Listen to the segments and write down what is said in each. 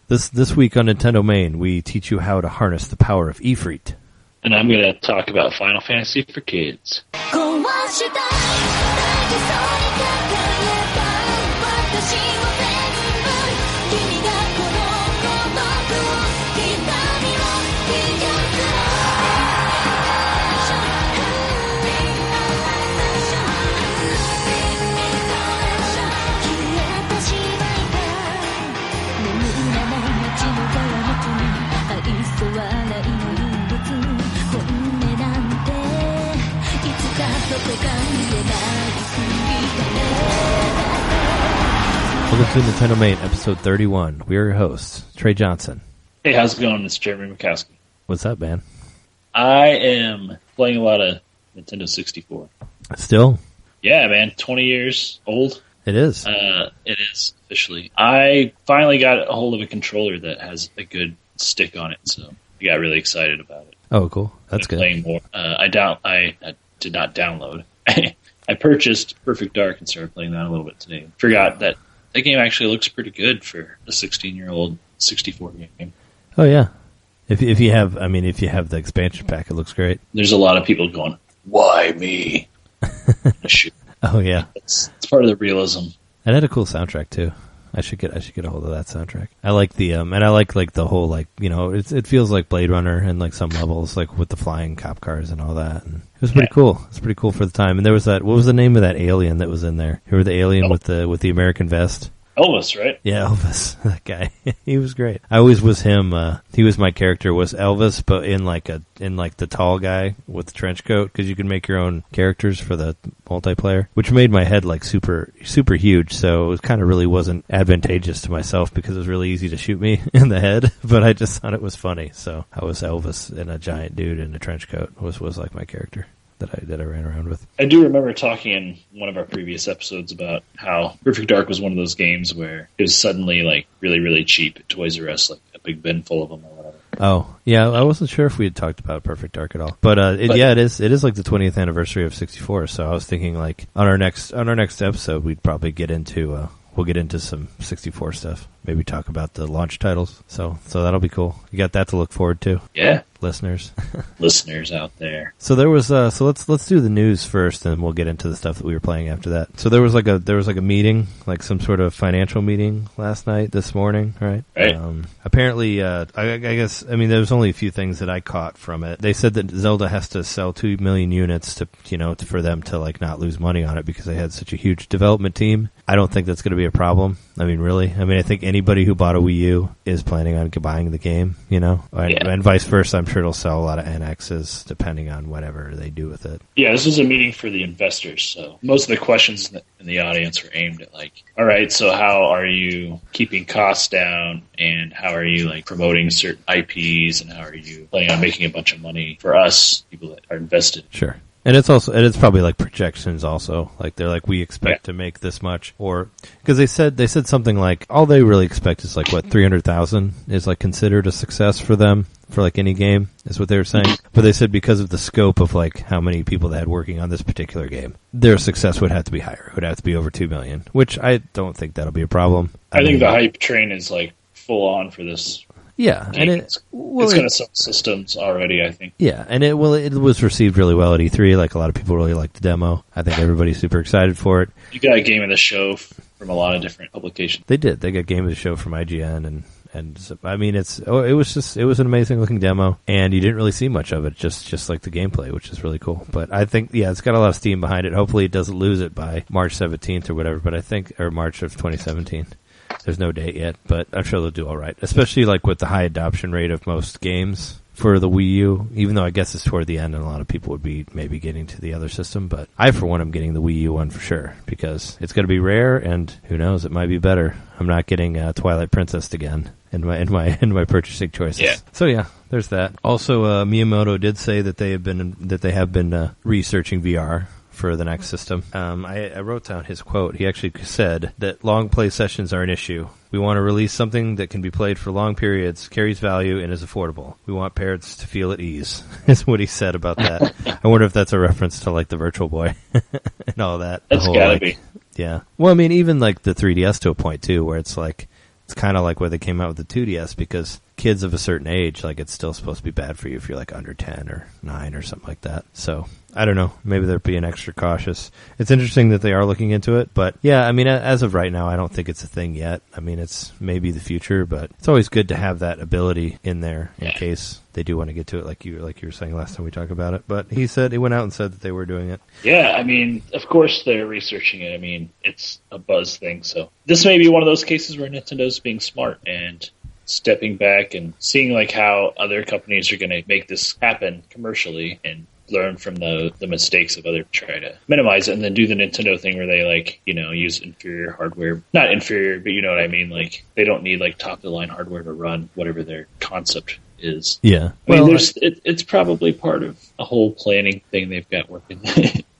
This week on Nintendo Main, we teach you how to harness the power of Ifrit. And I'm going to talk about Final Fantasy for kids. Welcome to Nintendo Main, episode 31. We are your hosts, Trey Johnson. Hey, how's it going? It's Jeremy McCaskey. What's up, man? I am playing a lot of Nintendo 64. Still? Yeah, man. 20 years old. It is. It is, officially. I finally got a hold of a controller that has a good stick on it, so I got really excited about it. Oh, cool. That's good. Playing more. I did not download. I purchased Perfect Dark and started playing that a little bit today. Forgot that game actually looks pretty good for a 16-year-old 64 game. Oh yeah, if you have the expansion pack, it looks great. There's a lot of people going, "Why me?" Oh yeah, it's part of the realism. It had a cool soundtrack too. I should get a hold of that soundtrack. I like the and I like the whole it feels like Blade Runner in like some levels, like with the flying cop cars and all that. And it was pretty cool. It's pretty cool for the time. And there was that. What was the name of that alien that was in there? Who were the alien with the American vest? Elvis, right? Yeah, Elvis. That guy. He was great. I always was him. He was my character. Was Elvis, but in the tall guy with the trench coat, because you can make your own characters for the multiplayer, which made my head like super super huge. So it kind of really wasn't advantageous to myself because it was really easy to shoot me in the head. But I just thought it was funny. So I was Elvis in a giant dude in a trench coat. Was like my character that I ran around with. I do remember talking in one of our previous episodes about how Perfect Dark was one of those games where it was suddenly like really, really cheap at Toys R Us, like a big bin full of them or whatever. Oh, yeah, I wasn't sure if we had talked about Perfect Dark at all. But it is like the 20th anniversary of 64, so I was thinking like on our next episode we'd probably get into we'll get into some 64 stuff. Maybe talk about the launch titles. So that'll be cool. You got that to look forward to. Yeah. Listeners. Listeners out there. So there was let's do the news first and we'll get into the stuff that we were playing after that. So there was like a meeting, like some sort of financial meeting this morning, right? Right. Apparently I guess there was only a few things that I caught from it. They said that Zelda has to sell 2 million units to for them to like not lose money on it because they had such a huge development team. I don't think that's going to be a problem. Really. I think anybody who bought a Wii U is planning on buying the game, and vice versa. I'm sure it'll sell a lot of NXs depending on whatever they do with it. Yeah, this is a meeting for the investors, so most of the questions in the audience were aimed at like, all right, so how are you keeping costs down, and how are you like promoting certain IPs, and how are you planning on making a bunch of money for us, people that are invested? Sure. And it's probably like projections also. Like they're like, we expect to make this much, or because they said something like all they really expect is like 300,000 is like considered a success for them for like any game is what they were saying. But they said because of the scope of like how many people they had working on this particular game, their success would have to be higher. It would have to be over 2 million, which I don't think that'll be a problem. I think the hype train is like full on for this. Yeah, and it's going to sell systems already, I think. Yeah, and it was received really well at E3. Like a lot of people really liked the demo. I think everybody's super excited for it. You got a game of the show from a lot of different publications. They did. They got game of the show from IGN, and it was an amazing looking demo, and you didn't really see much of it, just like the gameplay, which is really cool. But I think it's got a lot of steam behind it. Hopefully, it doesn't lose it by March 17th or whatever. But or March of 2017. There's no date yet, but I'm sure they'll do all right, especially like with the high adoption rate of most games for the Wii U, even though I guess it's toward the end and a lot of people would be maybe getting to the other system. But I, for one, am getting the Wii U one for sure because it's going to be rare and who knows, it might be better. I'm not getting Twilight Princess again in my purchasing choices. Yeah. So yeah, there's that. Also, Miyamoto did say that they have been researching VR for the next system. I wrote down his quote. He actually said that long play sessions are an issue. We want to release something that can be played for long periods, carries value, and is affordable. We want parents to feel at ease, is what he said about that. I wonder if that's a reference to like the Virtual Boy and all that. That's gotta be. Yeah. Well, even like the 3DS to a point too, where it's like it's kind of like where they came out with the 2DS, because kids of a certain age, like, it's still supposed to be bad for you if you're like under 10 or 9 or something like that. So I don't know. Maybe they're being extra cautious. It's interesting that they are looking into it, but yeah, I mean, as of right now, I don't think it's a thing yet. I mean, it's maybe the future, but it's always good to have that ability in there in case they do want to get to it, like you were saying last time we talked about it. But he went out and said that they were doing it. Yeah, I mean, of course they're researching it. I mean, it's a buzz thing, so this may be one of those cases where Nintendo's being smart and stepping back and seeing like how other companies are going to make this happen commercially and learn from the mistakes of others, try to minimize it, and then do the Nintendo thing where they like, you know, use inferior hardware. Not inferior, but you know what I mean? Like, they don't need like top of the line hardware to run whatever their concept is. Yeah. I mean, it's probably part of a whole planning thing they've got working.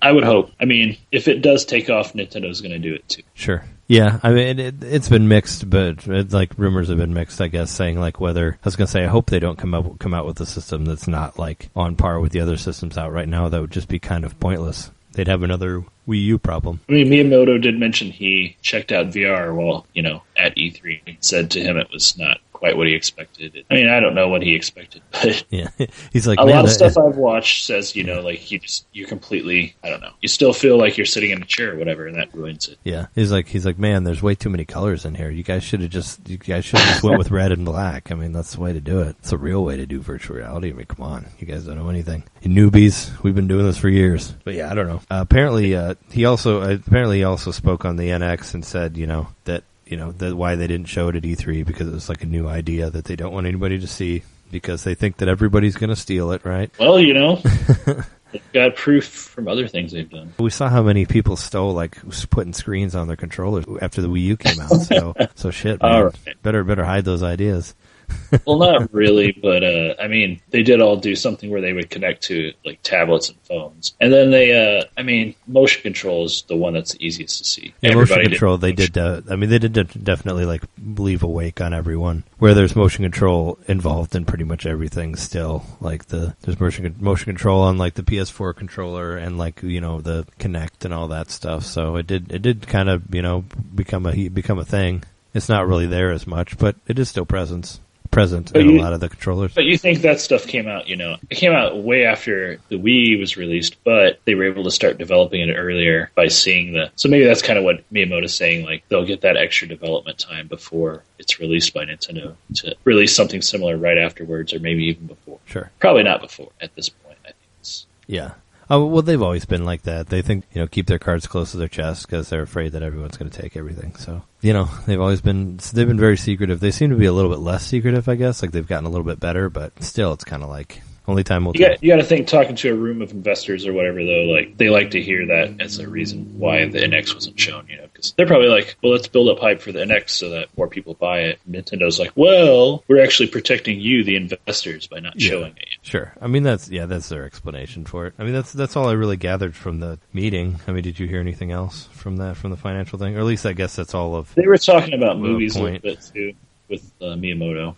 I would hope. I mean, if it does take off, Nintendo's going to do it too. Sure. Yeah, I mean, it's been mixed, but like rumors have been mixed, I guess, saying like whether, I was going to say, I hope they don't come out with a system that's not like on par with the other systems out right now. That would just be kind of pointless. They'd have another Wii U problem. I mean, Miyamoto did mention he checked out VR while, you know, at E3. He said to him it was not quite what he expected. I mean, I don't know what he expected, but yeah, he's like, a lot of stuff I've watched says, you know, like you're completely, I don't know, you still feel like you're sitting in a chair or whatever, and that ruins it. Yeah, he's like, man, there's way too many colors in here. You guys should have just went with red and black. I mean, that's the way to do it. It's a real way to do virtual reality. I mean, come on, you guys don't know anything. You newbies, we've been doing this for years. But yeah, I don't know. Apparently he also spoke on the NX and said, that why they didn't show it at E3, because it was like a new idea that they don't want anybody to see, because they think that everybody's going to steal it, right? Well, they've got proof from other things they've done. We saw how many people stole, like, putting screens on their controllers after the Wii U came out. So shit, man. Right. Better hide those ideas. Well, not really, but I mean, they did all do something where they would connect to like tablets and phones, and then they, motion control is the one that's the easiest to see. Yeah, motion control, they did definitely like leave a wake on everyone. Where there's motion control involved in pretty much everything still. Like there's motion control on like the PS4 controller and like the Kinect and all that stuff. So it did kind of become a thing. It's not really there as much, but it is still present in a lot of the controllers. But you think that stuff came out, it came out way after the Wii was released, but they were able to start developing it earlier by seeing so maybe that's kind of what Miyamoto's saying, like they'll get that extra development time before it's released by Nintendo to release something similar right afterwards, or maybe even before. Sure. Probably not before at this point, I think it's... Yeah. Oh, well, they've always been like that. They think, keep their cards close to their chest because they're afraid that everyone's going to take everything. So, they've been very secretive. They seem to be a little bit less secretive, I guess. Like, they've gotten a little bit better, but still, it's kind of like, only time will tell. You got to think, talking to a room of investors or whatever, though, like, they like to hear that as a reason why the NX wasn't shown, because they're probably like, well, let's build up hype for the NX so that more people buy it. Nintendo's like, well, we're actually protecting you, the investors, by not showing it. Sure. I mean, that's their explanation for it. I mean, that's all I really gathered from the meeting. I mean, did you hear anything else from the financial thing? Or at least I guess that's all of... They were talking about movies a little bit, too, with Miyamoto.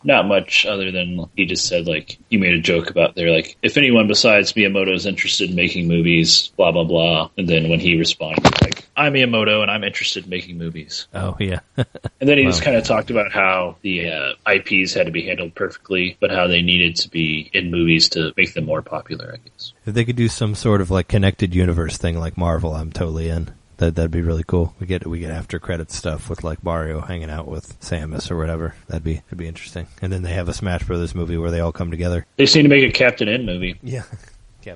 Not much other than he just said, like, he made a joke about they're like, if anyone besides Miyamoto is interested in making movies, blah, blah, blah. And then when he responded, like, I'm Miyamoto and I'm interested in making movies. Oh, yeah. And then he just kind of talked about how the IPs had to be handled perfectly, but how they needed to be in movies to make them more popular, I guess. If they could do some sort of, like, connected universe thing like Marvel, I'm totally in. That'd be really cool. We get after credits stuff with like Mario hanging out with Samus or whatever. That'd be interesting. And then they have a Smash Brothers movie where they all come together. They seem to make a Captain N movie. Yeah.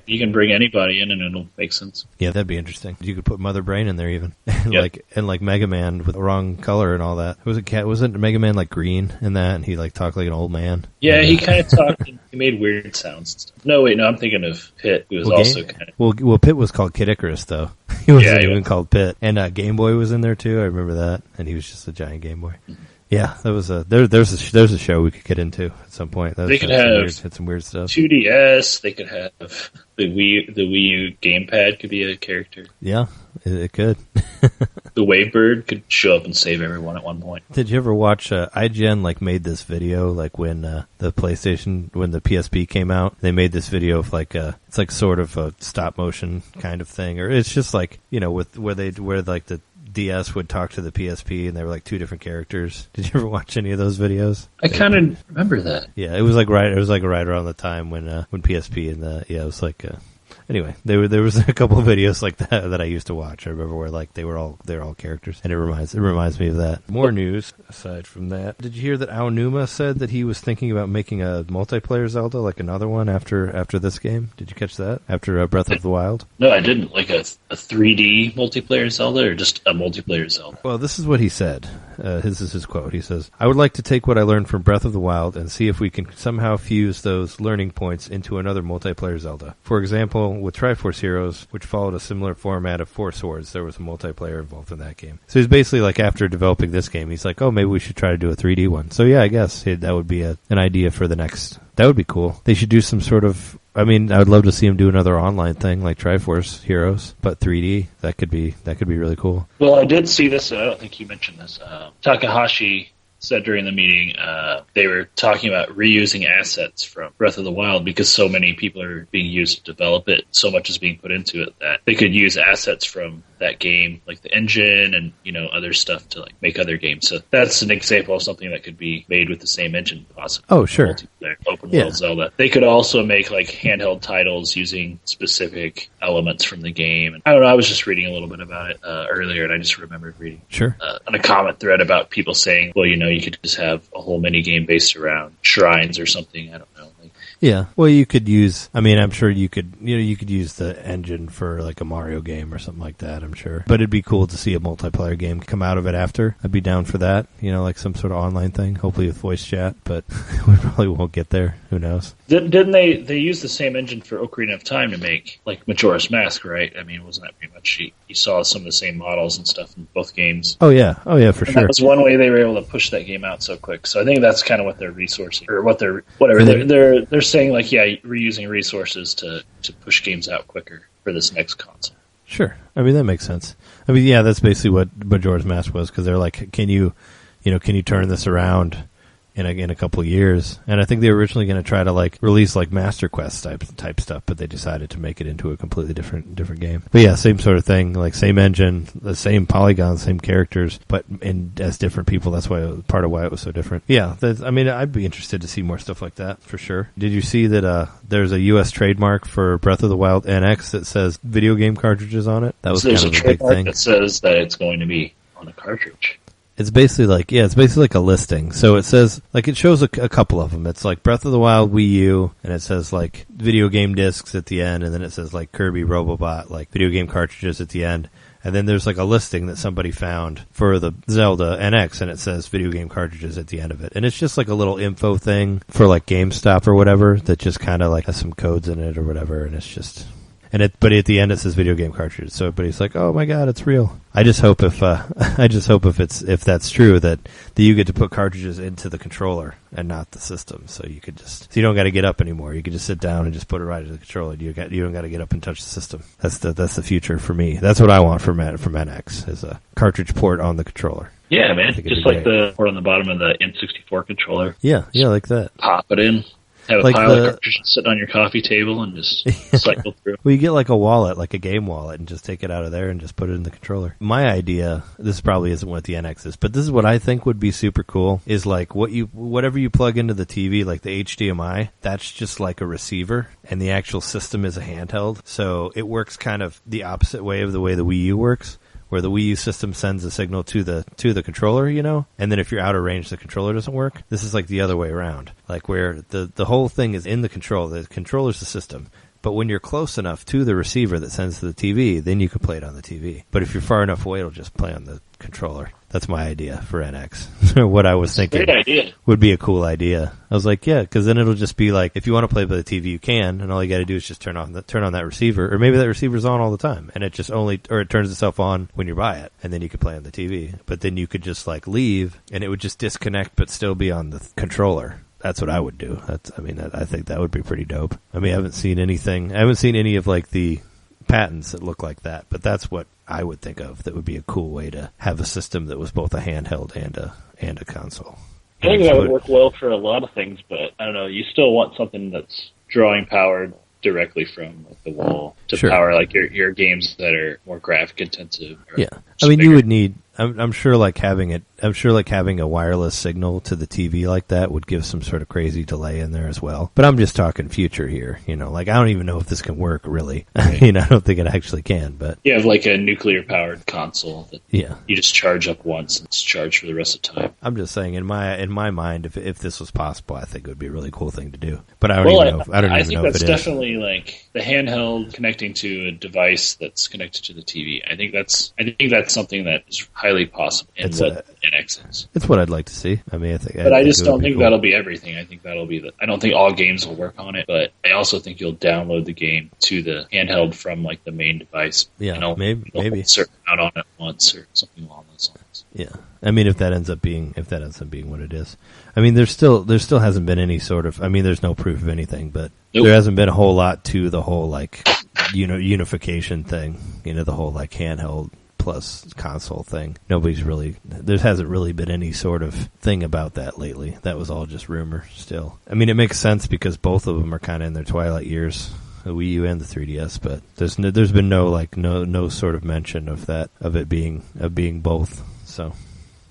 You can bring anybody in and it'll make sense. Yeah, that'd be interesting. You could put Mother Brain in there even. like Mega Man with the wrong color and all that. Wasn't Mega Man like green in that, and he like talked like an old man? Yeah, he kind of talked and he made weird sounds and stuff. No, wait, I'm thinking of Pit, who was also kind of... Well, Pit was called Kid Icarus, though. He wasn't even called Pit. And Game Boy was in there, too. I remember that. And he was just a giant Game Boy. Mm-hmm. Yeah, that was there's a show we could get into at some point. They could have some weird stuff. 2DS. They could have the Wii U gamepad could be a character. Yeah, it could. The Wavebird could show up and save everyone at one point. Did you ever watch IGN made this video when the PSP came out? They made this video of it's like sort of a stop motion kind of thing, or it's just like with where the DS would talk to the PSP, and they were like two different characters. Did you ever watch any of those videos? I kind of remember that. Yeah, it was like right around the time when PSP and it was like. Anyway, there was a couple of videos like that I used to watch. I remember where like they're all characters, and it reminds me of that. More news aside from that. Did you hear that Aonuma said that he was thinking about making a multiplayer Zelda, like another one after this game? Did you catch that after Breath of the Wild? No, I didn't. Like a 3D multiplayer Zelda, or just a multiplayer Zelda? Well, this is what he said. This is his quote. He says, "I would like to take what I learned from Breath of the Wild and see if we can somehow fuse those learning points into another multiplayer Zelda. For example, with Triforce Heroes, which followed a similar format of Four Swords, there was a multiplayer involved in that game." So he's basically like, after developing this game, he's like, oh, maybe we should try to do a 3D one. So yeah, I guess that would be an idea for the next. That would be cool. They should do some sort of. I mean, I would love to see him do another online thing like Triforce Heroes, but 3D. That could be really cool. Well, I did see this, and I don't think you mentioned this. Takahashi said during the meeting they were talking about reusing assets from Breath of the Wild because so many people are being used to develop it, so much is being put into it that they could use assets from that game, like the engine and other stuff to like make other games. So that's an example of something that could be made with the same engine, possibly. Oh, sure. Multiplayer, open world Zelda. They could also make like handheld titles using specific elements from the game. And I don't know. I was just reading a little bit about it earlier, and I just remembered reading on a comment thread about people saying, well, you could just have a whole mini game based around shrines or something. I don't know. Yeah, well, you could use. I mean, I'm sure you could. You could use the engine for like a Mario game or something like that. I'm sure, but it'd be cool to see a multiplayer game come out of it after. I'd be down for that. Like some sort of online thing, hopefully with voice chat. But we probably won't get there. Who knows? Didn't they use the same engine for Ocarina of Time to make like Majora's Mask? Right? I mean, wasn't that pretty much? You saw some of the same models and stuff in both games. Oh yeah, for sure. That was one way they were able to push that game out so quick. So I think that's kind of what they're resourcing, or what they're saying, like, yeah, reusing resources to push games out quicker for this next console. Sure. I mean, that makes sense. I mean, yeah, that's basically what Majora's Mask was, because they're like, can you turn this around in a couple of years? And I think they were originally going to try to like release like Master Quest type stuff, but they decided to make it into a completely different game. But yeah, same sort of thing, like same engine, the same polygons, same characters, but as different people. That's part of why it was so different. Yeah, I mean, I'd be interested to see more stuff like that for sure. Did you see that there's a U.S. trademark for Breath of the Wild NX that says video game cartridges on it? That was kind of a big thing. That says that it's going to be on a cartridge. It's basically like a listing. So it says, like, it shows a couple of them. It's like Breath of the Wild Wii U, and it says like video game discs at the end, and then it says like Kirby Robobot, like video game cartridges at the end. And then there's like a listing that somebody found for the Zelda NX, and it says video game cartridges at the end of it. And it's just like a little info thing for like GameStop or whatever that just kind of like has some codes in it or whatever, and it's just... But at the end it says video game cartridges, so everybody's like, "Oh my god, it's real." I just hope if that's true that you get to put cartridges into the controller and not the system, so you don't got to get up anymore. You can just sit down and just put it right into the controller. You don't got to get up and touch the system. That's the future for me. That's what I want from NX, is a cartridge port on the controller. Yeah, man, just like the port on the bottom of the N64 controller. Yeah, like that. Pop it in. Have a pile of cartridges sitting on your coffee table and just cycle through. Well, you get like a wallet, like a game wallet, and just take it out of there and just put it in the controller. My idea, this probably isn't what the NX is, but this is what I think would be super cool, is like whatever you plug into the TV, like the HDMI, that's just like a receiver, and the actual system is a handheld. So it works kind of the opposite way of the way the Wii U works, where the Wii U system sends a signal to the controller, and then if you're out of range, the controller doesn't work. This is like the other way around, like where the whole thing is in the controller. The controller's the system. But when you're close enough to the receiver that sends to the TV, then you can play it on the TV. But if you're far enough away, it'll just play on the controller. That's my idea for NX. What I was thinking would be a cool idea. I was like, yeah, because then it'll just be like, if you want to play by the TV, you can, and all you got to do is just turn on that receiver, or maybe that receiver's on all the time, and it turns itself on when you're by it, and then you can play on the TV. But then you could just like leave, and it would just disconnect, but still be on the controller. That's what I would do. I think that would be pretty dope. I mean, I haven't seen any of like the patents that look like that, but that's what I would think of. That would be a cool way to have a system that was both a handheld and a console. I think that would work well for a lot of things, but I don't know. You still want something that's drawing power directly from like, the wall to Sure. power like your games that are more graphic intensive. Yeah, I mean, you would need. I'm sure like having a wireless signal to the TV like that would give some sort of crazy delay in there as well. But I'm just talking future here. Like I don't even know if this can work really. Right. I don't think it actually can. But you have like a nuclear powered console that yeah, you just charge up once and it's charged for the rest of the time. I'm just saying in my mind, if this was possible, I think it would be a really cool thing to do. But I don't even know. I think that's if it definitely like the handheld connecting to a device that's connected to the TV. I think that's something that is highly possible in what NX is. It's what I'd like to see. I mean, I just don't think that'll be everything. I think that'll be I don't think all games will work on it, but I also think you'll download the game to the handheld from like the main device. Yeah, maybe a certain amount on it once or something along those lines. Yeah, I mean, if that ends up being what it is, I mean, there still hasn't been any sort of. I mean, there's no proof of anything, but there hasn't been a whole lot to the whole like unification thing. The whole like handheld plus console thing. There hasn't really been any sort of thing about that lately. That was all just rumor still. I mean, it makes sense because both of them are kind of in their twilight years, the Wii U and the 3DS, but there's been no sort of mention of it being both. So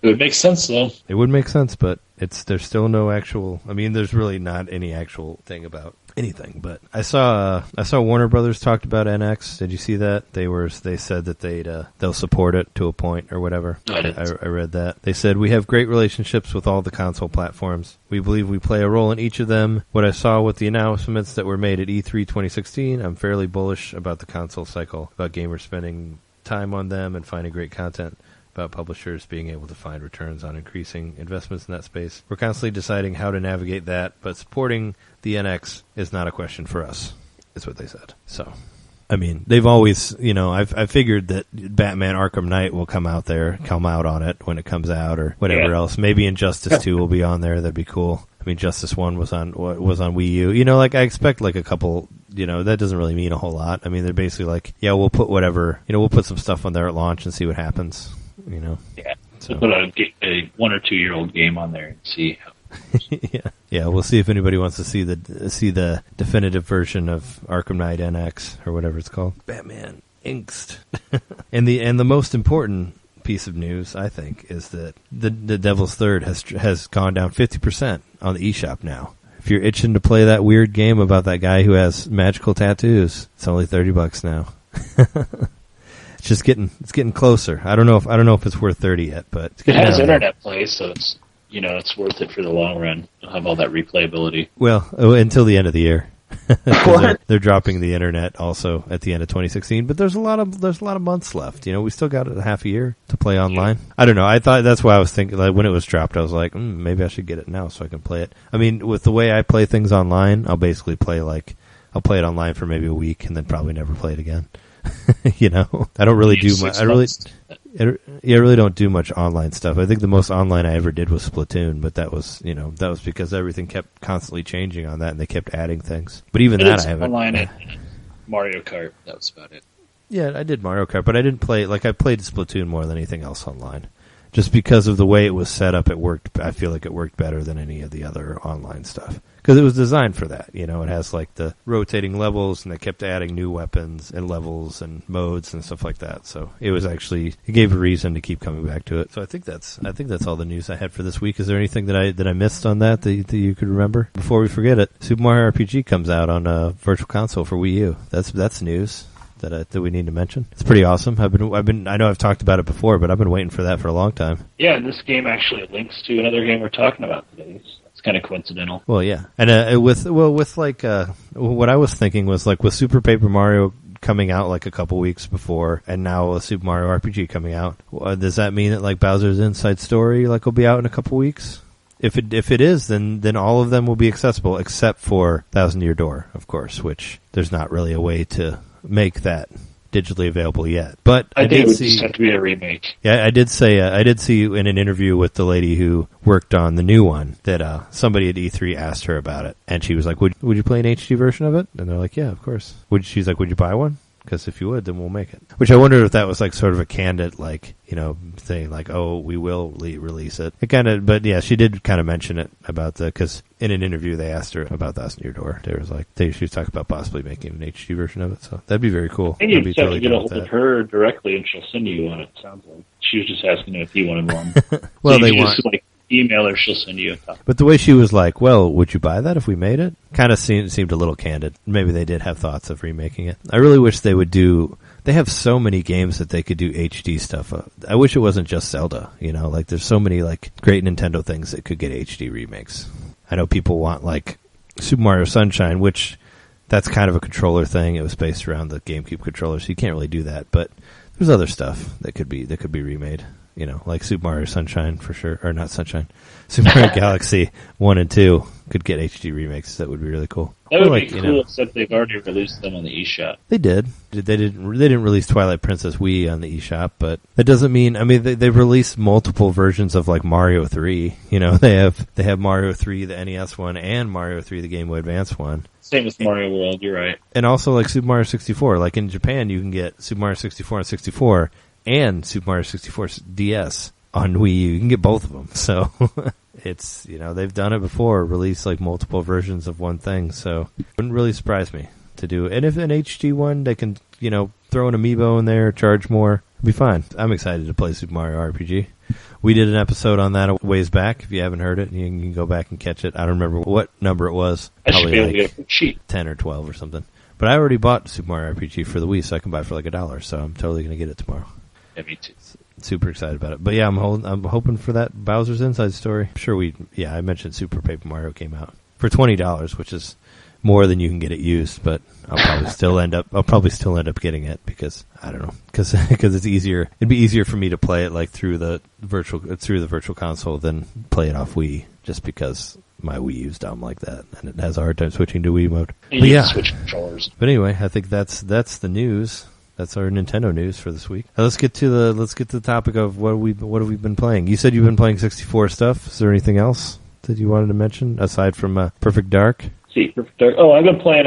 it would make sense though. It would make sense, but there's still no actual. I mean, there's really not any actual thing about anything. But I saw Warner Brothers talked about NX. Did you see that? They said that they'll support it to a point or whatever. I read that. They said we have great relationships with all the console platforms. We believe we play a role in each of them. What I saw with the announcements that were made at E3 2016, I'm fairly bullish about the console cycle, about gamers spending time on them and finding great content, about publishers being able to find returns on increasing investments in that space. We're constantly deciding how to navigate that, but supporting the NX is not a question for us, is what they said. So, I mean, they've always, I figured that Batman Arkham Knight will come out on it when it comes out or whatever else. Maybe Injustice 2 will be on there. That'd be cool. I mean, Justice 1 was on Wii U. I expect like a couple, that doesn't really mean a whole lot. I mean, they're basically like, yeah, we'll put whatever, we'll put some stuff on there at launch and see what happens. Yeah. So put a 1 or 2 year old game on there and see how. yeah. We'll see if anybody wants to see the definitive version of Arkham Knight NX or whatever it's called. Batman Inked. and the most important piece of news, I think, is that the Devil's Third has gone down 50% on the eShop now. If you're itching to play that weird game about that guy who has magical tattoos, it's only $30 now. It's getting closer. I don't know if it's worth 30 yet, but it has internet play, so it's it's worth it for the long run. You'll have all that replayability. Well, until the end of the year. They're dropping the internet also at the end of 2016, but there's a lot of months left. We still got a half a year to play online. Yeah. I don't know. I thought that's why I was thinking like when it was dropped, I was like, maybe I should get it now so I can play it. I mean, with the way I play things online, I'll basically play it online for maybe a week and then probably never play it again. I don't really do much. I really don't do much online stuff. I think the most online I ever did was Splatoon, but that was because everything kept constantly changing on that, and they kept adding things. But even that, I haven't. Online at Mario Kart, that was about it. Yeah, I did Mario Kart, but I didn't play. I played Splatoon more than anything else online, just because of the way it was set up. It worked. I feel like it worked better than any of the other online stuff. Because it was designed for that, it has like the rotating levels, and they kept adding new weapons and levels and modes and stuff like that. So it gave a reason to keep coming back to it. So I think that's all the news I had for this week. Is there anything that I missed on that you could remember? Before we forget it, Super Mario RPG comes out on a Virtual Console for Wii U. That's news that we need to mention. It's pretty awesome. I know I've talked about it before, but I've been waiting for that for a long time. Yeah, and this game actually links to another game we're talking about today. Kind of coincidental. Well, yeah, and with what I was thinking was like with Super Paper Mario coming out like a couple weeks before, and now a Super Mario RPG coming out. Does that mean that like Bowser's Inside Story will be out in a couple weeks? If it is, then all of them will be accessible except for Thousand Year Door, of course, which there's not really a way to make that digitally available yet. But I think it would just have to be a remake. Yeah, I did see in an interview with the lady who worked on the new one that somebody at E3 asked her about it, and she was like, "Would you play an HD version of it?" And they're like, "Yeah, of course." She's like, "Would you buy one?" because if you would, then we'll make it. Which I wondered if that was like sort of a candid, like, thing, like, oh, we will release it. It kind of, but yeah, she did kind of mention it about because in an interview they asked her about Thousand Year Door. They was like, she was talking about possibly making an HD version of it, so that'd be very cool. And you just have to get a hold of her directly and she'll send you one, it sounds like. She was just asking if he wanted one. Well, so they want... just, email her, she'll send you a copy. But the way she was like, well, would you buy that if we made it? Kind of seemed a little candid. Maybe they did have thoughts of remaking it. I really wish they would do... They have so many games that they could do HD stuff. I wish it wasn't just Zelda, like there's so many like great Nintendo things that could get HD remakes. I know people want like Super Mario Sunshine, which that's kind of a controller thing. It was based around the GameCube controller, so you can't really do that. But there's other stuff that could be remade. Like Super Mario Sunshine for sure, or not Sunshine, Super Mario Galaxy 1 and 2 could get HD remakes. That would be really cool. That would be cool, except they've already released them on the eShop. They did. They didn't release Twilight Princess Wii on the eShop, but that doesn't mean. They've released multiple versions of like Mario 3. They have Mario 3, the NES one, and Mario 3, the Game Boy Advance one. Same with Mario World. You're right. And also like Super Mario 64. Like in Japan, you can get Super Mario 64 on 64. And Super Mario 64 DS on Wii U. You can get both of them. So it's, they've done it before, released like multiple versions of one thing. So it wouldn't really surprise me to do. And if an HD one, they can, throw an amiibo in there, charge more, it'll be fine. I'm excited to play Super Mario RPG. We did an episode on that a ways back. If you haven't heard it, you can go back and catch it. I don't remember what number it was. I should be able to get it cheap. 10 or 12 or something. But I already bought Super Mario RPG for the Wii, so I can buy it for like $1. So I'm totally going to get it tomorrow. Yeah, me too. Super excited about it. But yeah, I'm hoping for that Bowser's Inside Story. I'm sure I mentioned Super Paper Mario came out for $20, which is more than you can get it used, but I'll probably still end up getting it because I don't know, because it's easier. It'd be easier for me to play it like through the virtual console than play it off Wii, just because my Wii U's dumb like that and it has a hard time switching to Wii mode. You can switch controllers. But anyway, I think that's the news. That's our Nintendo news for this week. Now let's get to the topic of what have we been playing. You said you've been playing 64 stuff. Is there anything else that you wanted to mention aside from Perfect Dark? Perfect Dark. Oh, I've been playing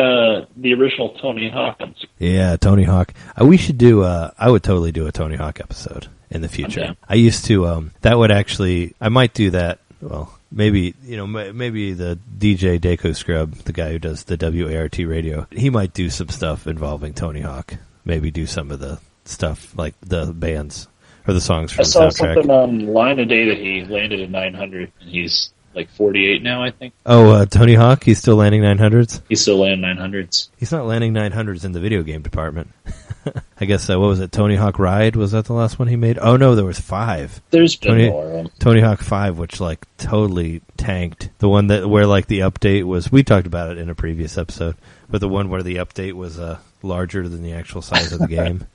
the original Tony Hawk. Yeah, Tony Hawk. We should do. I would totally do a Tony Hawk episode in the future. Okay. I used to. That would actually. I might do that. Well, maybe maybe the DJ Daco Scrub, the guy who does the WART radio, he might do some stuff involving Tony Hawk. Maybe do some of the stuff like the bands or the songs from the soundtrack. I saw something online today that he landed at 900 and he's like 48 now, I think. Oh, Tony Hawk, he's still landing 900s? He's still landing 900s. He's not landing 900s in the video game department. I guess, what was it, Tony Hawk Ride? Was that the last one he made? Oh, no, there was 5. There's been more. Tony Hawk 5, which, like, totally tanked. The one where, like, the update was... We talked about it in a previous episode, but the one where the update was larger than the actual size of the game.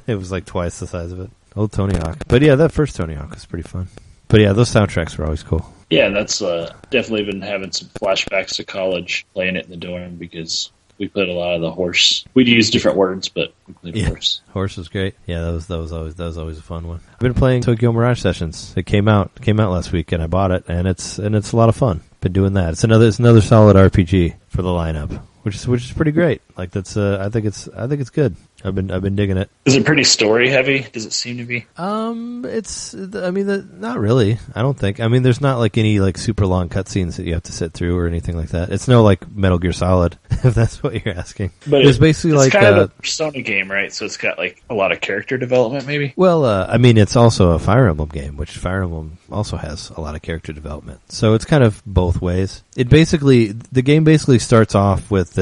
It was, like, twice the size of it. Old Tony Hawk. But, yeah, that first Tony Hawk was pretty fun. But, yeah, those soundtracks were always cool. Yeah, that's definitely been having some flashbacks to college, playing it in the dorm, because we played a lot of the horse. We'd use different words, but we played horse. Horse was great. Yeah, that was always a fun one. I've been playing Tokyo Mirage Sessions. It came out last week, and I bought it, and it's a lot of fun. Been doing that. It's another solid RPG for the lineup, which is pretty great. Like that's I think it's good. I've been digging it. Is it pretty story heavy? Does it seem to be? Not really. I don't think. I mean, there's not like any like super long cutscenes that you have to sit through or anything like that. It's no like Metal Gear Solid, if that's what you're asking. But it's basically like kind of a Persona game, right? So it's got like a lot of character development, maybe. Well, it's also a Fire Emblem game, which Fire Emblem also has a lot of character development. So it's kind of both ways. The game basically starts off with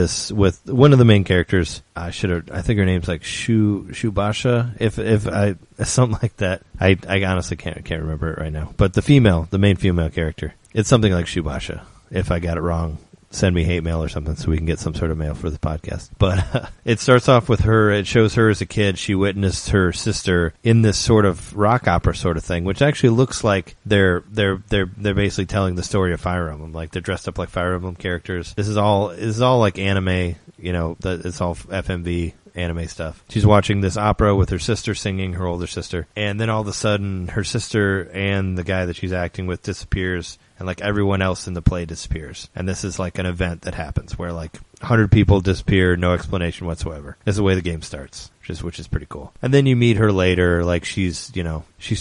one of the main characters. I think her name's like Shubasha. If something like that. I honestly can't remember it right now. But the main female character, it's something like Shubasha. If I got it wrong, send me hate mail or something so we can get some sort of mail for the podcast. But it starts off with her. It shows her as a kid. She witnessed her sister in this sort of rock opera sort of thing, which actually looks like they're basically telling the story of Fire Emblem. Like they're dressed up like Fire Emblem characters. This is all like anime. It's all FMV anime stuff. She's watching this opera with her sister singing, her older sister, and then all of a sudden her sister and the guy that she's acting with disappears, and like everyone else in the play disappears. And this is like an event that happens where like 100 people disappear, no explanation whatsoever. That's the way the game starts, which is pretty cool. And then you meet her later, like she's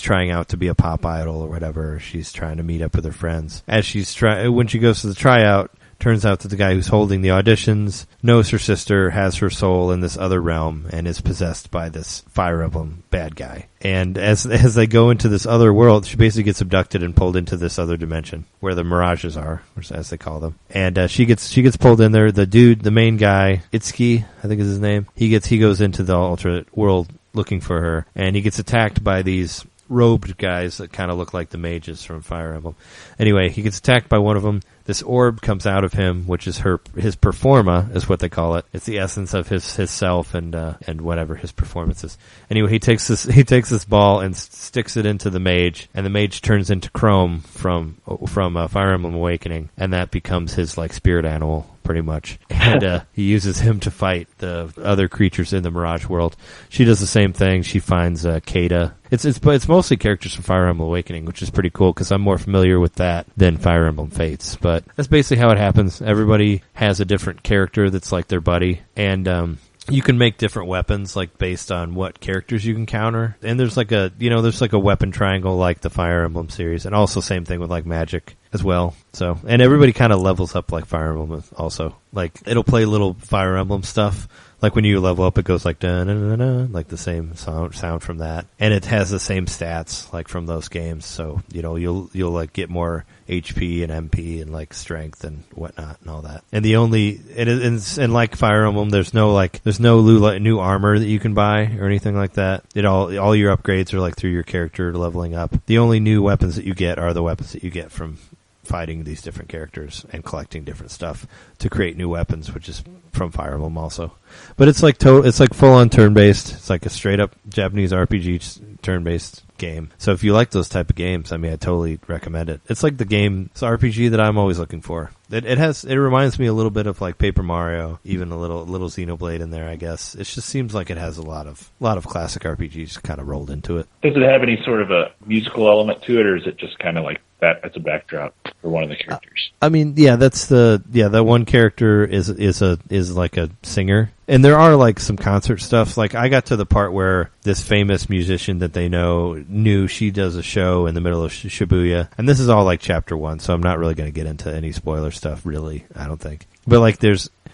trying out to be a pop idol or whatever. She's trying to meet up with her friends. When she goes to the tryout, turns out that the guy who's holding the auditions knows her sister, has her soul in this other realm, and is possessed by this Fire Emblem bad guy. And as they go into this other world, she basically gets abducted and pulled into this other dimension where the Mirages are, as they call them. And she gets pulled in there. The main guy, Itsuki, I think is his name. He goes into the alternate world looking for her, and he gets attacked by these robed guys that kind of look like the mages from Fire Emblem. Anyway, he gets attacked by one of them. This orb comes out of him, which is his performa, is what they call it. It's the essence of his self and whatever his performance is. Anyway, he takes this ball and sticks it into the mage, and the mage turns into Chrome from Fire Emblem Awakening, and that becomes his like spirit animal, pretty much. And he uses him to fight the other creatures in the Mirage world. She does the same thing. She finds Kata. It's mostly characters from Fire Emblem Awakening, which is pretty cool because I'm more familiar with that than Fire Emblem Fates. But that's basically how it happens. Everybody has a different character that's like their buddy, and you can make different weapons like based on what characters you can counter. And there's like a weapon triangle like the Fire Emblem series, and also same thing with like magic as well. So, and everybody kind of levels up like Fire Emblem also. Like it'll play little Fire Emblem stuff. Like when you level up, it goes like da na na na, like the same sound from that, and it has the same stats like from those games. So you'll like get more HP and MP and like strength and whatnot and all that. And and like Fire Emblem, there's no new armor that you can buy or anything like that. All your upgrades are like through your character leveling up. The only new weapons that you get are the weapons that you get from fighting these different characters and collecting different stuff to create new weapons, which is from Fire Emblem also. But it's like full on turn based. It's like a straight up Japanese RPG turn based game. So if you like those type of games, I mean, I totally recommend it. It's like it's the RPG that I'm always looking for. It reminds me a little bit of like Paper Mario, even a little Xenoblade in there, I guess. It just seems like it has a lot of classic RPGs kind of rolled into it. Does it have any sort of a musical element to it, or is it just kind of like that as a backdrop for one of the characters? I mean, yeah, that one character is like a singer. And there are like some concert stuff. Like I got to the part where this famous musician that they knew she does a show in the middle of Shibuya. And this is all like chapter 1, so I'm not really going to get into any spoiler stuff, really, I don't think. But like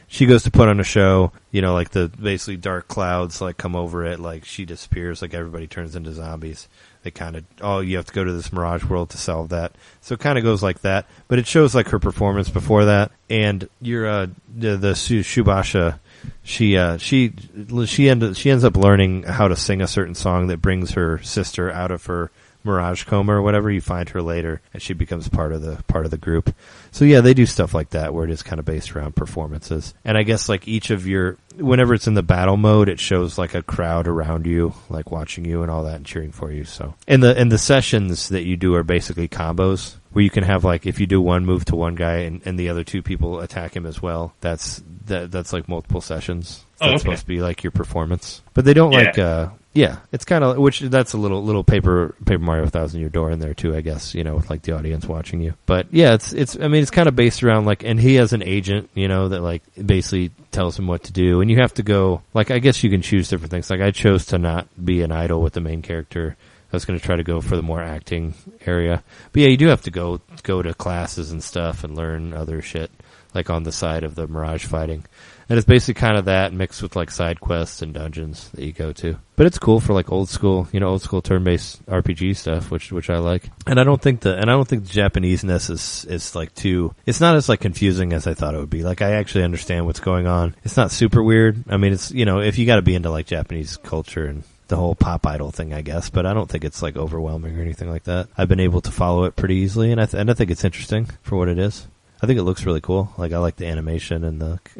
she goes to put on a show, like the basically dark clouds like come over it, like she disappears, like everybody turns into zombies. They kind of, you have to go to this Mirage world to solve that. So it kind of goes like that. But it shows like her performance before that. And the Shubasha, she ends up learning how to sing a certain song that brings her sister out of her Mirage coma or whatever. You find her later, and she becomes part of the group. So yeah, they do stuff like that where it is kind of based around performances. And I guess like whenever it's in the battle mode, it shows like a crowd around you, like watching you and all that and cheering for you. So and the sessions that you do are basically combos where you can have like if you do one move to one guy and the other two people attack him as well. That's like multiple sessions. That's supposed to be like your performance, but they don't it's kind of, which that's a little Paper Mario 1000 Year Door in there too, I guess, with like the audience watching you. But yeah, it's kind of based around like, and he has an agent, that like basically tells him what to do, and you have to go, like, I guess you can choose different things. Like I chose to not be an idol with the main character. I was going to try to go for the more acting area. But yeah, you do have to go to classes and stuff and learn other shit, like on the side of the Mirage fighting. And it's basically kind of that mixed with like side quests and dungeons that you go to. But it's cool for like old school turn-based RPG stuff, which I like. And I don't think the Japanese-ness is like too, it's not as like confusing as I thought it would be. Like I actually understand what's going on. It's not super weird. I mean, it's, if you got to be into like Japanese culture and the whole pop idol thing, I guess, but I don't think it's like overwhelming or anything like that. I've been able to follow it pretty easily, and I think it's interesting for what it is. I think it looks really cool. Like I like the animation and like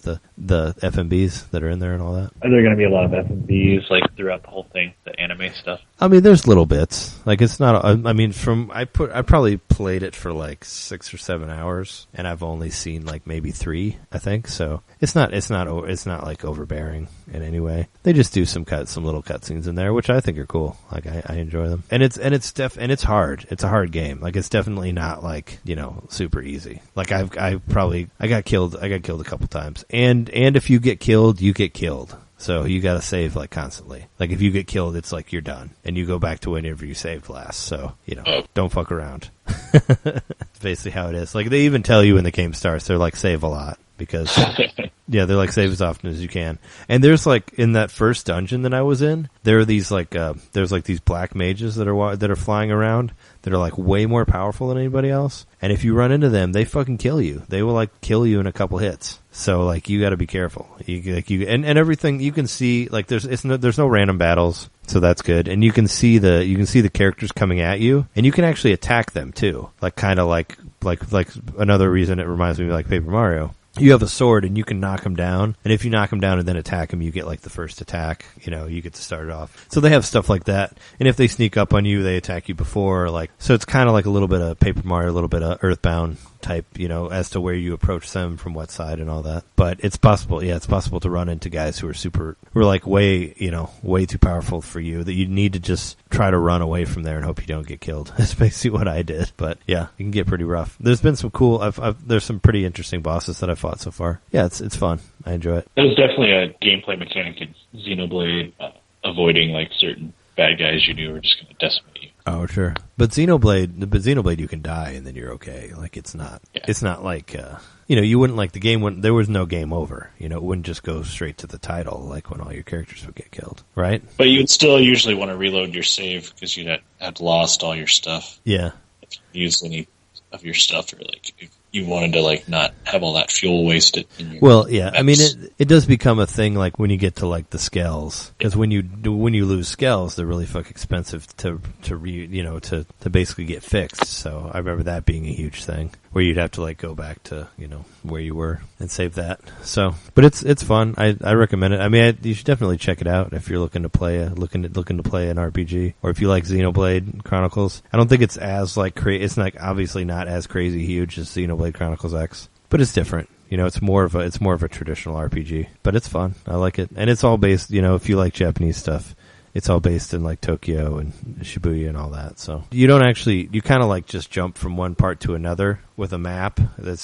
the FMBs that are in there and all that. Are there going to be a lot of FMVs like throughout the whole thing, the anime stuff? I mean, there's little bits. Like it's not. I mean, I probably played it for like 6 or 7 hours, and I've only seen like maybe 3. I think so. It's not like overbearing in any way. They just do some little cutscenes in there, which I think are cool. Like I enjoy them, and it's hard. It's a hard game. Like it's definitely not like super easy. Like I got killed a couple times, and if you get killed, you get killed. So you gotta save like constantly. Like if you get killed, it's like you're done, and you go back to whenever you saved last. So don't fuck around. It's basically how it is. Like they even tell you when the game starts, they're like save a lot because they're like save as often as you can. And there's like in that first dungeon that I was in, there are these like there's like these black mages that are flying around that are like way more powerful than anybody else. And if you run into them, they fucking kill you. They will like kill you in a couple hits. So like you got to be careful. And everything you can see like there's no random battles, so that's good. And you can see the characters coming at you, and you can actually attack them too. Like kind of like another reason it reminds me of like Paper Mario. You have a sword and you can knock them down, and if you knock them down and then attack them, you get like the first attack. You get to start it off. So they have stuff like that, and if they sneak up on you, they attack you before. Like so, it's kind of like a little bit of Paper Mario, a little bit of Earthbound type, as to where you approach them from what side and all that. But it's possible, it's possible to run into guys who are like way too powerful for you, that you need to just try to run away from there and hope you don't get killed. That's basically what I did. But yeah, it can get pretty rough. There's been some cool, there's some pretty interesting bosses that I've fought so far. Yeah, it's fun. I enjoy it. There's definitely a gameplay mechanic in Xenoblade, avoiding like certain bad guys you knew were just going to decimate you. Oh, sure. But Xenoblade, you can die and then you're okay. Like it's not like, you wouldn't like the game there was no game over. It wouldn't just go straight to the title like when all your characters would get killed, right? But you'd still usually want to reload your save because you'd have lost all your stuff. Yeah. If you use any of your stuff, or like if you wanted to like not have all that fuel wasted. Well, yeah. I mean, it does become a thing like when you get to like the scales, because when you lose scales, they're really fucking expensive to basically get fixed. So I remember that being a huge thing where you'd have to like go back to where you were and save that. So, but it's fun. I recommend it. I mean, you should definitely check it out if you're looking to play an RPG, or if you like Xenoblade Chronicles. I don't think it's as like it's like obviously not as crazy huge as Xenoblade Chronicles X, but it's different. It's more of a traditional RPG, but it's fun. I like it, and it's all based. If you like Japanese stuff, it's all based in like Tokyo and Shibuya and all that. So you kind of like just jump from one part to another with a map.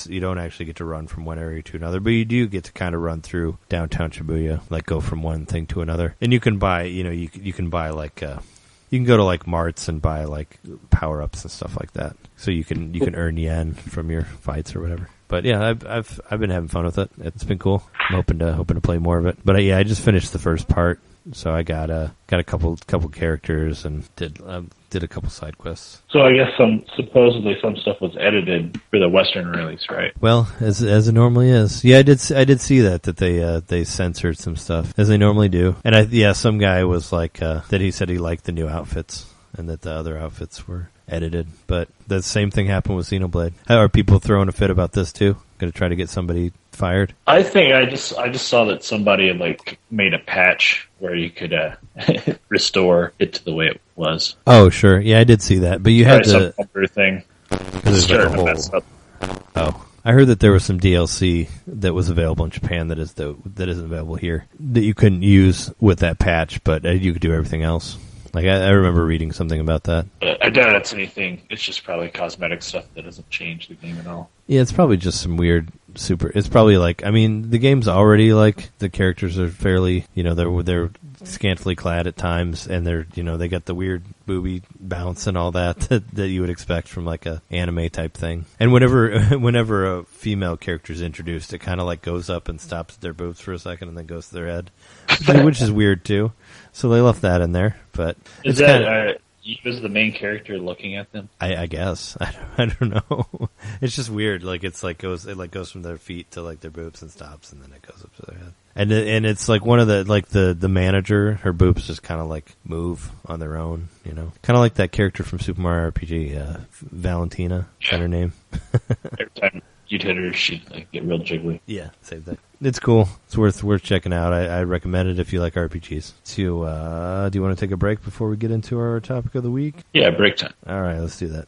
You don't actually get to run from one area to another, but you do get to kind of run through downtown Shibuya, like go from one thing to another. And you can buy, you can buy like, you can go to like marts and buy like power ups and stuff like that. So you can earn yen from your fights or whatever. But yeah, I've been having fun with it. It's been cool. I'm hoping to play more of it. But I just finished the first part. So I got a couple characters and did a couple side quests. So I guess supposedly some stuff was edited for the Western release, right? Well, as it normally is. Yeah, I did see that they censored some stuff as they normally do. And some guy was like that he said he liked the new outfits and that the other outfits were edited. But the same thing happened with Xenoblade. Are people throwing a fit about this too? Going to try to get somebody fired? I think I just saw that somebody had like made a patch where you could restore it to the way it was. Oh, sure. Yeah, I did see that. But you had some other thing. Oh, I heard that there was some DLC that was available in Japan that isn't available here that you couldn't use with that patch, but you could do everything else. Like I remember reading something about that. I doubt it's anything. It's just probably cosmetic stuff that doesn't change the game at all. Yeah, it's probably just some weird it's probably like, I mean, the game's already like, the characters are fairly, they're scantily clad at times, and they're, they got the weird booby bounce and all that you would expect from like a anime type thing. And whenever a female character is introduced, it kind of like goes up and stops at their boobs for a second and then goes to their head, which is weird too. So they left that in there, but is that is the main character looking at them? I guess I don't know. It's just weird. Like it goes from their feet to like their boobs and stops, and then it goes up to their head. And it's like one of the manager, her boobs just kind of like move on their own, kind of like that character from Super Mario RPG, Valentina. Is that her name? you'd hit her, she'd like get real jiggly. Yeah, same thing. It's cool. It's worth checking out. I recommend it if you like RPGs. So, do you want to take a break before we get into our topic of the week? Yeah, break time. All right, let's do that.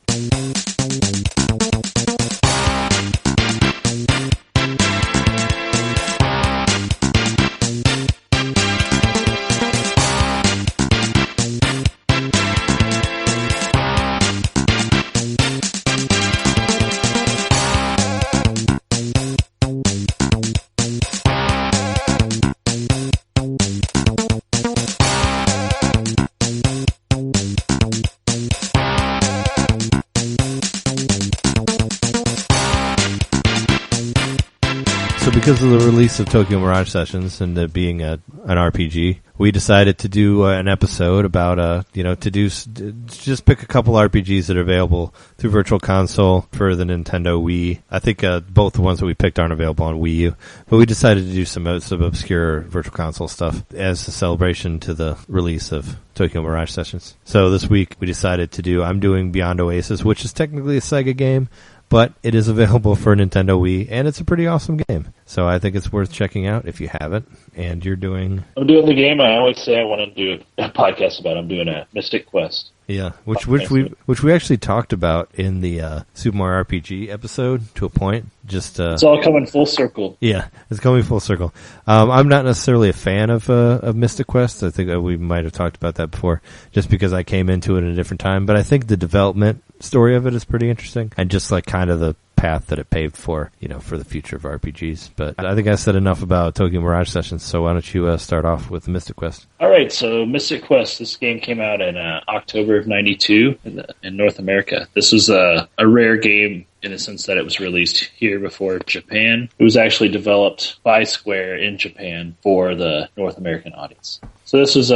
Because of the release of Tokyo Mirage Sessions and it being an RPG, we decided to do an episode about, just pick a couple RPGs that are available through Virtual Console for the Nintendo Wii. I think both the ones that we picked aren't available on Wii U, but we decided to do some obscure Virtual Console stuff as a celebration to the release of Tokyo Mirage Sessions. So this week we decided I'm doing Beyond Oasis, which is technically a Sega game, but it is available for Nintendo Wii, and it's a pretty awesome game. So I think it's worth checking out if you haven't. And you're doing... I'm doing the game I always say I want to do a podcast about. I'm doing a Mystic Quest. Yeah, which we actually talked about in the Super Mario RPG episode to a point. Just it's all coming full circle. Yeah, it's coming full circle. I'm not necessarily a fan of Mystic Quest. I think we might have talked about that before, just because I came into it at a different time. But I think the development story of it is pretty interesting, and just like kind of the path that it paved for, for the future of RPGs. But I think I said enough about Tokyo Mirage Sessions, so why don't you start off with Mystic Quest? All right, so Mystic Quest, this game came out in October of 92 in North America. This was a rare game in the sense that it was released here before Japan. It was actually developed by Square in Japan for the North American audience. So this was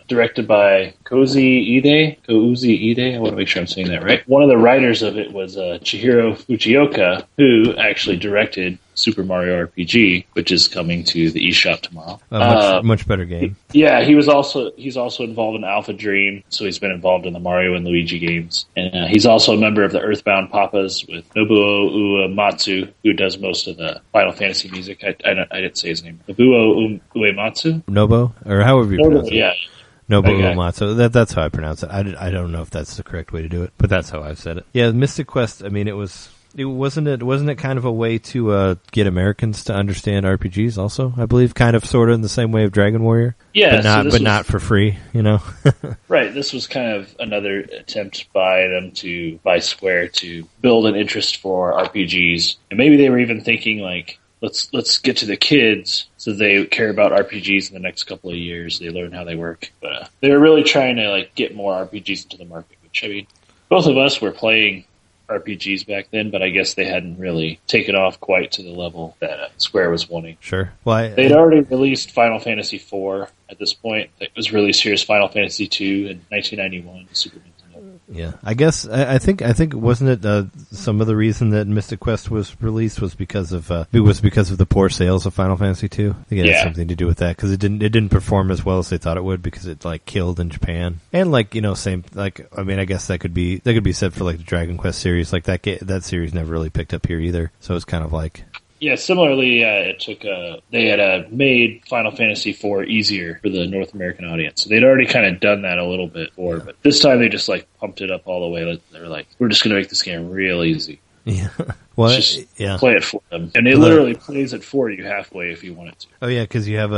directed by Kouzi Ide. I want to make sure I'm saying that right. One of the writers of it was Chihiro Fujioka, who actually directed Super Mario RPG, which is coming to the eShop tomorrow. Much better game. He's also involved in Alpha Dream, so he's been involved in the Mario and Luigi games. And he's also a member of the Earthbound Papas with Nobuo Uematsu, who does most of the Final Fantasy music. I didn't say his name. Nobuo Uematsu? Nobuo? Or however you pronounce it. Yeah. Nobuo Uematsu. That's how I pronounce it. I don't know if that's the correct way to do it, but that's how I've said it. Yeah, Mystic Quest, I mean, wasn't it kind of a way to get Americans to understand RPGs also, I believe, kind of sort of in the same way of Dragon Warrior? Yeah, not for free, Right, this was kind of another attempt by Square to build an interest for RPGs. And maybe they were even thinking like, let's get to the kids so they care about RPGs in the next couple of years. They learn how they work. But they were really trying to like get more RPGs into the market, which I mean, both of us were playing RPGs back then, but I guess they hadn't really taken off quite to the level that Square was wanting. Sure. Well, they'd already released Final Fantasy IV at this point. It was released here as Final Fantasy II in 1991, Super Nintendo. Yeah, I guess I think wasn't it some of the reason that Mystic Quest was released was because of the poor sales of Final Fantasy II. I think it had something to do with that because it didn't perform as well as they thought it would because it like killed in Japan and I guess that could be said for like the Dragon Quest series. Like that series never really picked up here either, so it's kind of like. Yeah, similarly, it took they had made Final Fantasy IV easier for the North American audience. So they'd already kind of done that a little bit before, but this time they just like pumped it up all the way. They were like, we're just going to make this game real easy. Yeah. Well, just play it for them, and it literally plays it for you halfway if you want it to. Oh yeah, because you have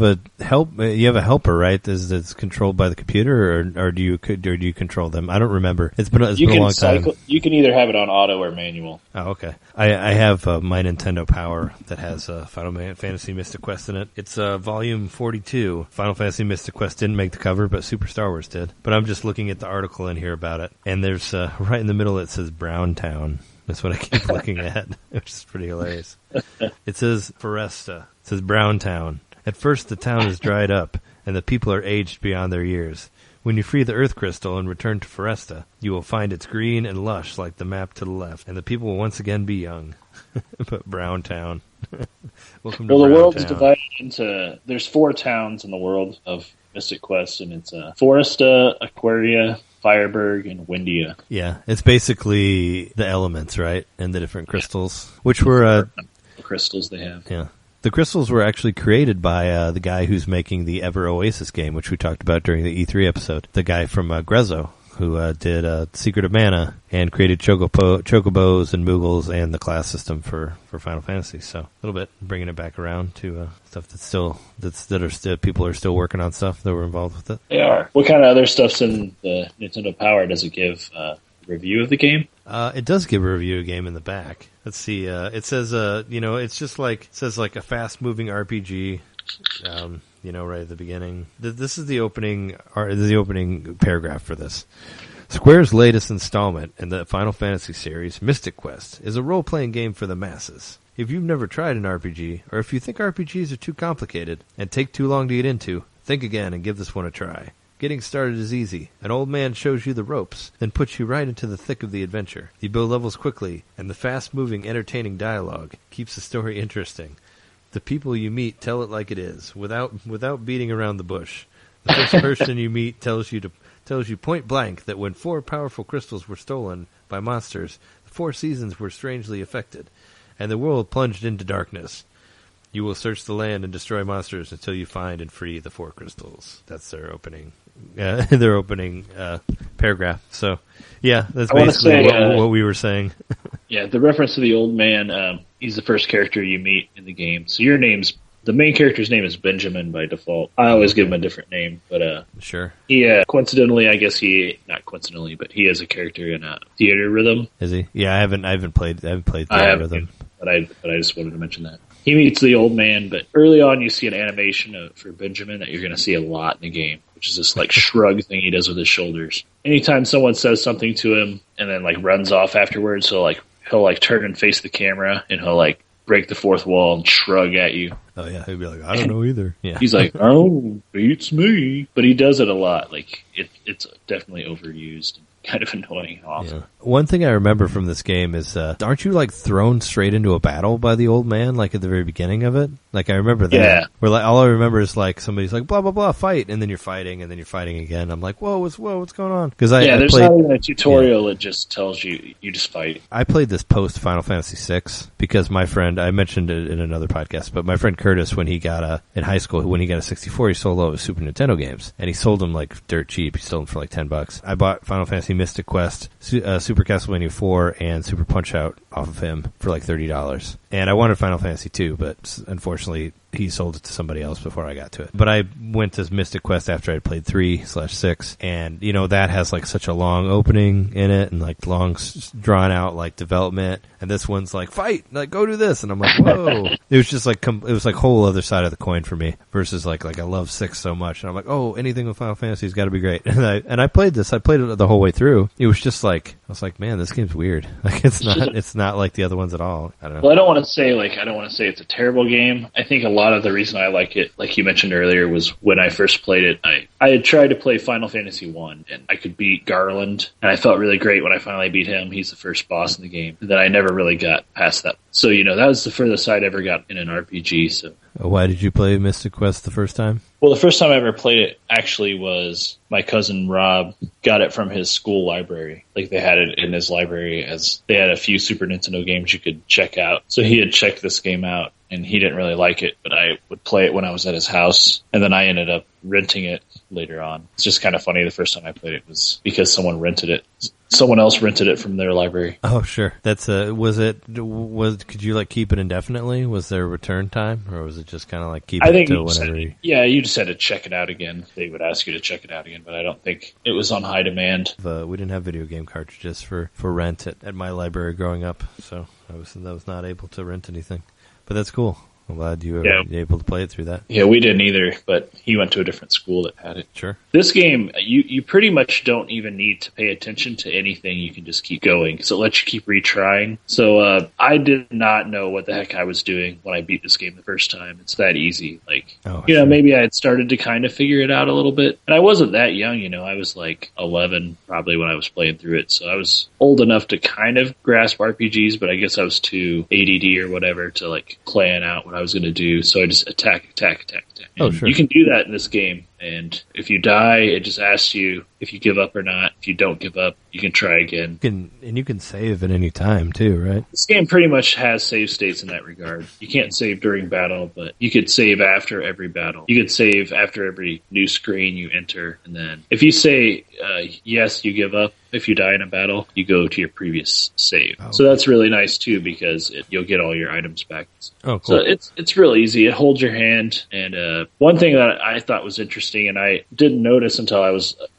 a helper, right? That's controlled by the computer, or do you control them? I don't remember. It's been a long time. You can either have it on auto or manual. Oh, okay. I have my Nintendo Power that has Final Fantasy Mystic Quest in it. It's volume 42. Final Fantasy Mystic Quest didn't make the cover, but Super Star Wars did. But I'm just looking at the article in here about it, and there's right in the middle it says Brown Town. That's what I keep looking at, which is pretty hilarious. It says Foresta. It says Brown Town. At first, the town is dried up, and the people are aged beyond their years. When you free the Earth Crystal and return to Foresta, you will find it's green and lush like the map to the left, and the people will once again be young. But Brown Town. Welcome to Brown the world Town. Is divided into... There's 4 towns in the world of Mystic Quest, and it's Foresta, Aquaria, Fireberg, and Windia. Yeah, it's basically the elements, right? And the different crystals, which were... The crystals they have. Yeah. The crystals were actually created by the guy who's making the Ever Oasis game, which we talked about during the E3 episode. The guy from Grezzo, who did Secret of Mana and created Chocobos and Moogles and the class system for Final Fantasy. So a little bit bringing it back around to stuff people are still working on stuff that were involved with it. They are. What kind of other stuff's in the Nintendo Power? Does it give a review of the game? It does give a review of the game in the back. Let's see. It says, it's just like a fast-moving RPG. Right at the beginning. This is the opening paragraph for this. Square's latest installment in the Final Fantasy series, Mystic Quest, is a role-playing game for the masses. If you've never tried an RPG, or if you think RPGs are too complicated and take too long to get into, think again and give this one a try. Getting started is easy. An old man shows you the ropes, then puts you right into the thick of the adventure. You build levels quickly, and the fast-moving, entertaining dialogue keeps the story interesting. The people you meet tell it like it is, without beating around the bush. The first person you meet tells you point blank that when 4 powerful crystals were stolen by monsters, the 4 seasons were strangely affected, and the world plunged into darkness. You will search the land and destroy monsters until you find and free the 4 crystals. That's their opening. Paragraph. So, yeah, that's basically what we were saying. Yeah, the reference to the old man. He's the first character you meet in the game. So the main character's name is Benjamin by default. I always give him a different name, but sure. He coincidentally, I guess not coincidentally, but he is a character in Theater Rhythm. Is he? Yeah, I haven't played Theater Rhythm, but I just wanted to mention that. He meets the old man, but early on you see an animation for Benjamin that you're going to see a lot in the game, which is this like shrug thing he does with his shoulders. Anytime someone says something to him and then like runs off afterwards, so like he'll like turn and face the camera and he'll like break the fourth wall and shrug at you. Oh yeah, he'd be like, I don't know either. Yeah, he's like, oh, beats me, but he does it a lot. Like it's definitely overused. Kind of annoying. Awesome. Yeah. One thing I remember from this game is, aren't you like thrown straight into a battle by the old man, like at the very beginning of it? Like I remember that. Yeah. Where like all I remember is like somebody's like blah blah blah fight, and then you're fighting, and then you're fighting again. I'm like, what's going on? Because there's not even a tutorial. Yeah. It just tells you just fight. I played this post Final Fantasy VI because my friend, I mentioned it in another podcast, but my friend Curtis, when he got in high school, when he got a 64, he sold all his Super Nintendo games, and he sold them like dirt cheap. He sold them for like $10. I bought Final Fantasy Mystic Quest, Super Castlevania 4, and Super Punch-Out off of him for like $30. And I wanted Final Fantasy 2, but unfortunately he sold it to somebody else before I got to it. But I went to Mystic Quest after I played 3/6, and that has like such a long opening in it and like long drawn out like development. And this one's like fight, like go do this, and I'm like whoa. It was just like it was like whole other side of the coin for me versus like I love 6 so much, and I'm like anything with Final Fantasy's got to be great. And I played this. I played it the whole way through. It was just like I was like, man, this game's weird. Like it's not like the other ones at all. I don't know. Well, I don't want to say it's a terrible game. I think a lot of the reason I like it, like you mentioned earlier, was when I first played it, I had tried to play Final Fantasy 1, and I could beat Garland, and I felt really great when I finally beat him. He's the first boss in the game. And then I never really got past that. So, that was the furthest I'd ever got in an RPG, so. Why did you play Mystic Quest the first time? Well, the first time I ever played it actually was my cousin Rob got it from his school library. Like they had it in his library as they had a few Super Nintendo games you could check out. So he had checked this game out and he didn't really like it, but I would play it when I was at his house. And then I ended up renting it later on. It's just kind of funny. The first time I played it was because someone rented it. Someone else rented it from their library. Oh, sure. That's could you like keep it indefinitely? Was there a return time, or was it just kind of like keep it until whenever? You just had to check it out again. They would ask you to check it out again, but I don't think it was on high demand. We didn't have video game cartridges for rent at my library growing up, so I was not able to rent anything. But that's cool. I'm glad you were able to play it through that. Yeah, we didn't either, but he went to a different school that had it. Sure. This game, you pretty much don't even need to pay attention to anything. You can just keep going, because it lets you keep retrying. So I did not know what the heck I was doing when I beat this game the first time. It's that easy. Like, maybe I had started to kind of figure it out a little bit. And I wasn't that young, I was like 11 probably when I was playing through it. So I was old enough to kind of grasp RPGs, but I guess I was too ADD or whatever to like plan out what I was going to do. So I just attack. And sure. you can do that in this game. And if you die, it just asks you if you give up or not. If you don't give up, you can try again. You can save at any time too, right? This game pretty much has save states in that regard. You can't save during battle, but you could save after every battle. You could save after every new screen you enter. And then if you say yes, you give up. If you die in a battle, you go to your previous save. Oh. So that's really nice too, because you'll get all your items back. Oh, cool. So it's real easy. It holds your hand. And one thing that I thought was interesting, and I didn't notice until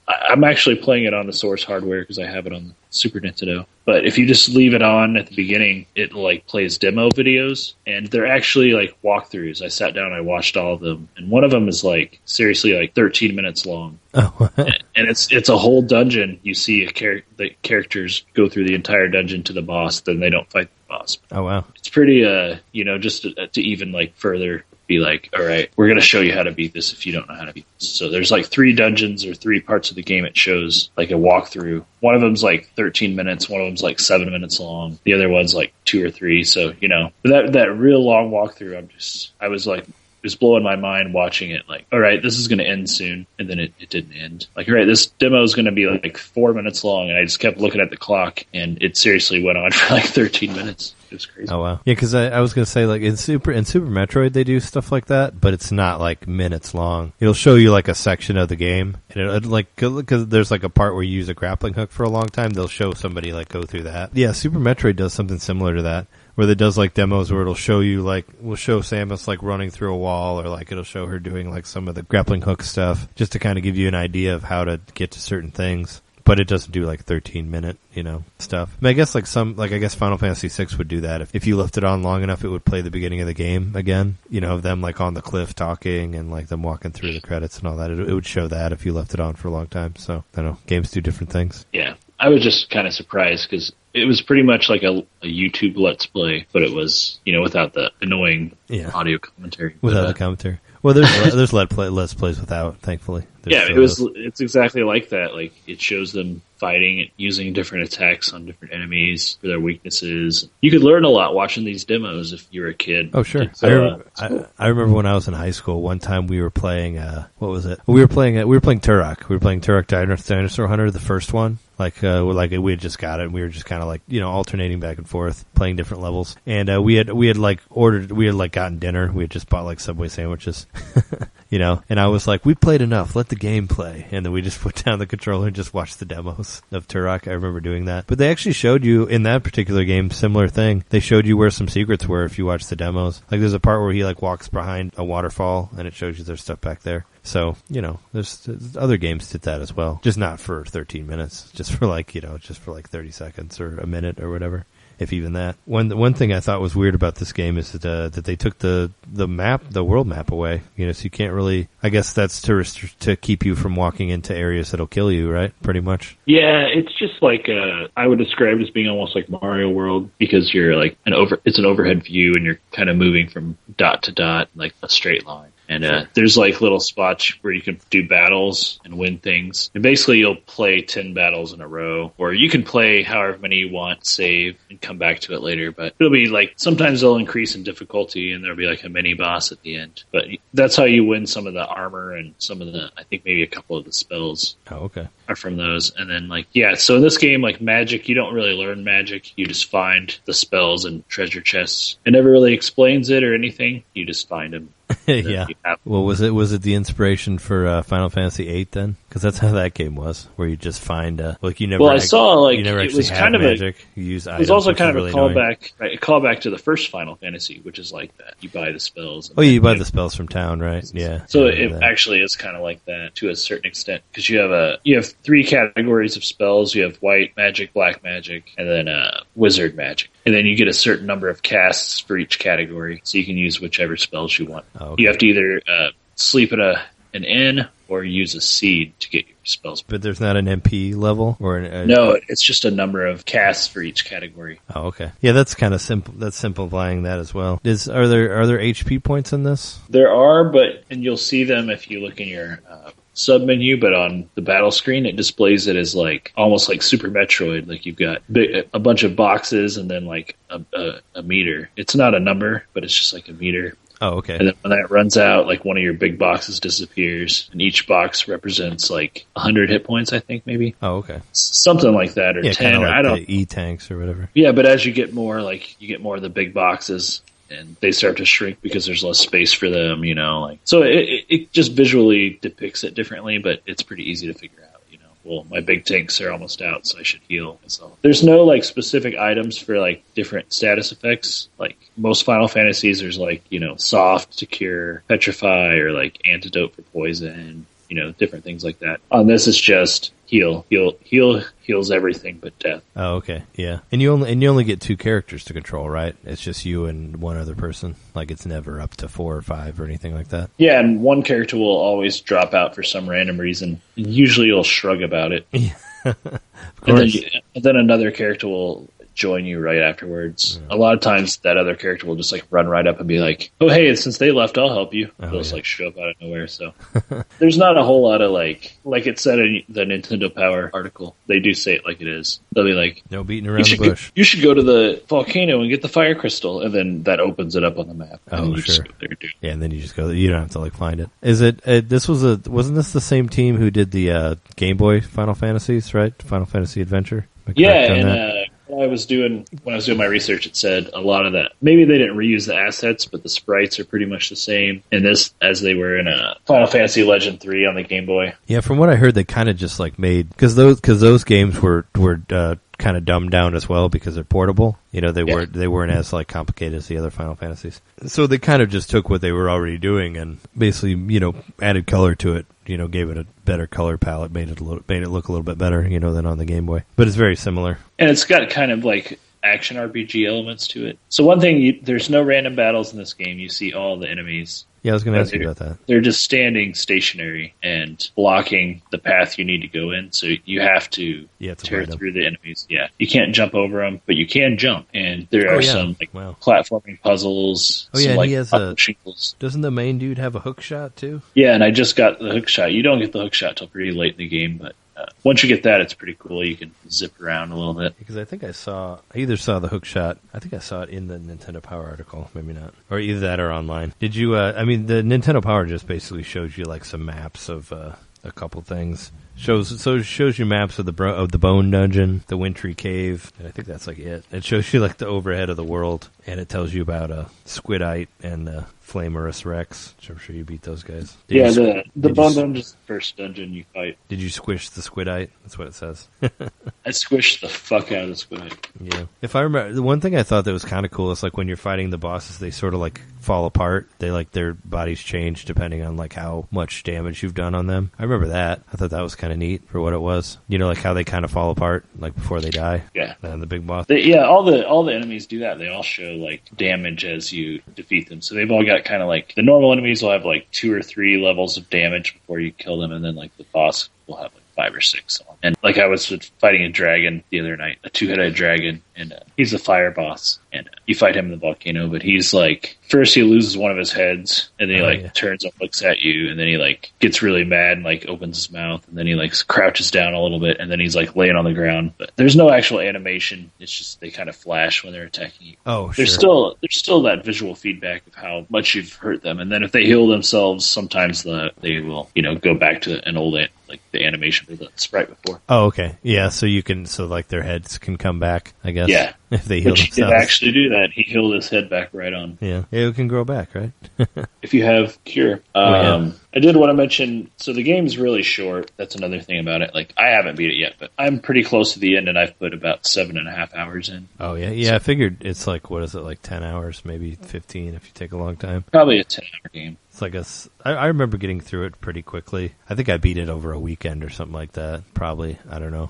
I'm actually playing it on the Source hardware because I have it on the Super Nintendo. But if you just leave it on at the beginning, it like plays demo videos, and they're actually like walkthroughs. I sat down, I watched all of them, and one of them is like seriously like 13 minutes long. Oh. And it's a whole dungeon. You see the characters go through the entire dungeon to the boss, then they don't fight the boss. Oh wow! It's pretty just to even like further be like, all right, we're going to show you how to beat this if you don't know how to beat this. So there's like 3 dungeons or 3 parts of the game it shows like a walkthrough. One of them's like 13 minutes, one of them's like 7 minutes long. The other one's like 2 or 3. So, that real long walkthrough, I was like, it was blowing my mind watching it. Like, all right, this is going to end soon. And then it didn't end. Like, all right, this demo is going to be like 4 minutes long. And I just kept looking at the clock, and it seriously went on for like 13 minutes. It was crazy. Oh, wow. Yeah, because I was going to say, like, in Super Metroid, they do stuff like that, but it's not like minutes long. It'll show you like a section of the game. And because there's like a part where you use a grappling hook for a long time, they'll show somebody like go through that. Yeah, Super Metroid does something similar to that, where it does like demos where it'll show you like, we'll show Samus like running through a wall, or like it'll show her doing like some of the grappling hook stuff, just to kind of give you an idea of how to get to certain things. But it doesn't do like 13-minute, stuff. I mean, I guess I guess Final Fantasy VI would do that. If you left it on long enough, it would play the beginning of the game again. Of them like on the cliff talking and like them walking through the credits and all that. It would show that if you left it on for a long time. So, I don't know. Games do different things. Yeah. I was just kind of surprised because it was pretty much like a YouTube Let's Play, but it was, without the annoying audio commentary. Without the commentary. Well, there's Let's Plays without, thankfully. It's exactly like that. Like, it shows them fighting, using different attacks on different enemies for their weaknesses. You could learn a lot watching these demos if you were a kid. Oh, sure. I remember when I was in high school, one time we were playing, what was it? We were playing Turok. We were playing Turok Dinosaur Hunter, the first one. Like we had just got it, and we were just kind of like, alternating back and forth, playing different levels. And we had gotten dinner. We had just bought like Subway sandwiches, and I was like, we played enough, let the game play. And then we just put down the controller and just watched the demos of Turok. I remember doing that. But they actually showed you in that particular game, similar thing. They showed you where some secrets were if you watched the demos. Like there's a part where he like walks behind a waterfall, and it shows you there's stuff back there. So, there's other games did that as well. Just not for 13 minutes. Just for like 30 seconds or a minute or whatever, if even that. One thing I thought was weird about this game is that they took the world map away. So you can't really, I guess that's to keep you from walking into areas that'll kill you, right? Pretty much. Yeah, it's just like, I would describe it as being almost like Mario World, because you're like it's an overhead view and you're kind of moving from dot to dot, like a straight line. And there's like little spots where you can do battles and win things. And basically you'll play 10 battles in a row, or you can play however many you want, save, and come back to it later. But it'll be like, sometimes they'll increase in difficulty and there'll be like a mini boss at the end. But that's how you win some of the armor and some of the, I think maybe a couple of the spells. Oh, okay. Are from those. And then so in this game, like magic, you don't really learn magic. You just find the spells and treasure chests. It never really explains it or anything. You just find them. Yeah. Well, was it the inspiration for Final Fantasy VIII then? Because that's how that game was, where you just find you never. Well, I saw like you never it was kind of magic. You use items. It was also kind of really a callback, right? A callback to the first Final Fantasy, which is like that. You buy the spells. You buy the spells from town, right? Yeah. So it actually is kind of like that to a certain extent, because you have 3 categories of spells. You have white magic, black magic, and then wizard magic. And then you get a certain number of casts for each category, so you can use whichever spells you want. Oh, okay. You have to either sleep at an inn or use a seed to get your spells. But there's not an MP level? No, it's just a number of casts for each category. Oh, okay. Yeah, that's kind of simple. That's simplifying that as well. Are there HP points in this? There are, and you'll see them if you look in your sub menu, but on the battle screen it displays it as like almost like Super Metroid. Like you've got a bunch of boxes and then like a meter. It's not a number, but it's just like a meter. Oh, okay. And then when that runs out, like one of your big boxes disappears, and each box represents like 100 hit points, I think, maybe. Oh, okay. Something like that, or Yeah, 10. kind of I don't. like the E-tanks or whatever. Yeah, but as you get more, like you get more of the big boxes, and they start to shrink because there's less space for them. Like so, it just visually depicts it differently, but it's pretty easy to figure out. Well, my big tanks are almost out, so I should heal myself. There's no like specific items for like different status effects. Like most Final Fantasies, there's like soft to cure, petrify, or like antidote for poison. Different things like that. On this, it's just heals everything but death. Oh, okay, yeah. And you only get 2 characters to control, right? It's just you and one other person. Like it's never up to 4 or 5 or anything like that. Yeah, and one character will always drop out for some random reason. And usually, you'll shrug about it. Of and course. then another character will join you right afterwards. Yeah. A lot of times that other character will just like run right up and be like, oh hey, since they left, I'll help you. They'll just like show up out of nowhere. So there's not a whole lot of like it said in the Nintendo Power article, they do say it like it is. They'll be like, No beating around the bush. you should go to the volcano and get the fire crystal, and then that opens it up on the map. Oh, and you sure. just go there and do it. Yeah, and then you just go. You don't have to like find it. Is it? Wasn't this the same team who did the Game Boy Final Fantasies, right? Final Fantasy Adventure. Am I Yeah, correct on and that? when I was doing my research, it said a lot of that. Maybe they didn't reuse the assets, but the sprites are pretty much the same in this as they were in Final Fantasy Legend 3 on the Game Boy. Yeah, from what I heard, they kind of just like made because those games were kind of dumbed down as well because they're portable. They weren't as like complicated as the other Final Fantasies. So they kind of just took what they were already doing and basically added color to it. Gave it a better color palette, made it look a little bit better, than on the Game Boy. But it's very similar. And it's got kind of like action RPG elements to it. So one thing, there's no random battles in this game. You see all the enemies. Yeah, I was going to ask you about that. They're just standing stationary and blocking the path you need to go in. So you have to tear through the enemies. Yeah, you can't jump over them, but you can jump. And there are some platforming puzzles. Oh yeah, some, he has doesn't the main dude have a hook shot too? Yeah, and I just got the hook shot. You don't get the hook shot till pretty late in the game, but once you get that, it's pretty cool. You can zip around a little bit. Because I think I either saw the hook shot. I think I saw it in the Nintendo Power article. Maybe not. Or either that or online. Did you, the Nintendo Power just basically shows you like some maps of a couple things. It shows you maps of the Bone Dungeon, the Wintry Cave, and I think that's like it. It shows you like the overhead of the world, and it tells you about Squidite and Flamerus Rex, which I'm sure you beat those guys. The Bone Dungeon is the first dungeon you fight. Did you squish the Squidite? That's what it says. I squished the fuck out of the Squidite. Yeah. If I remember, the one thing I thought that was kind of cool is like when you're fighting the bosses, they sort of like fall apart. They like their bodies change depending on like how much damage you've done on them. I remember that. I thought that was kind of neat for what it was. Like how they kind of fall apart like before they die. Yeah. And the big boss. All the enemies do that. They all show like damage as you defeat them. So they've all got kind of like the normal enemies will have like 2 or 3 levels of damage before you kill them, and then like the boss will have like 5 or 6. And like I was fighting a dragon the other night, a 2-headed dragon, and he's a fire boss. And you fight him in the volcano, but he's like, first he loses one of his heads, and then he turns and looks at you, and then he like gets really mad and like opens his mouth, and then he like crouches down a little bit, and then he's like laying on the ground. But there's no actual animation. It's just they kind of flash when they're attacking you. Oh, sure. There's still that visual feedback of how much you've hurt them, and then if they heal themselves, sometimes they will go back to an old like the animation for the sprite before. Oh, okay. Yeah, so like their heads can come back, I guess. Yeah. If they heal themselves. He did actually do that. He healed his head back right on. Yeah. It can grow back, right? If you have cure. I did want to mention, so the game's really short. That's another thing about it. Like, I haven't beat it yet, but I'm pretty close to the end, and I've put about 7.5 hours in. Oh, yeah. Yeah, I figured it's like, what is it, like 10 hours, maybe 15 if you take a long time. Probably a 10-hour game. It's like I remember getting through it pretty quickly. I think I beat it over a weekend or something like that. Probably. I don't know.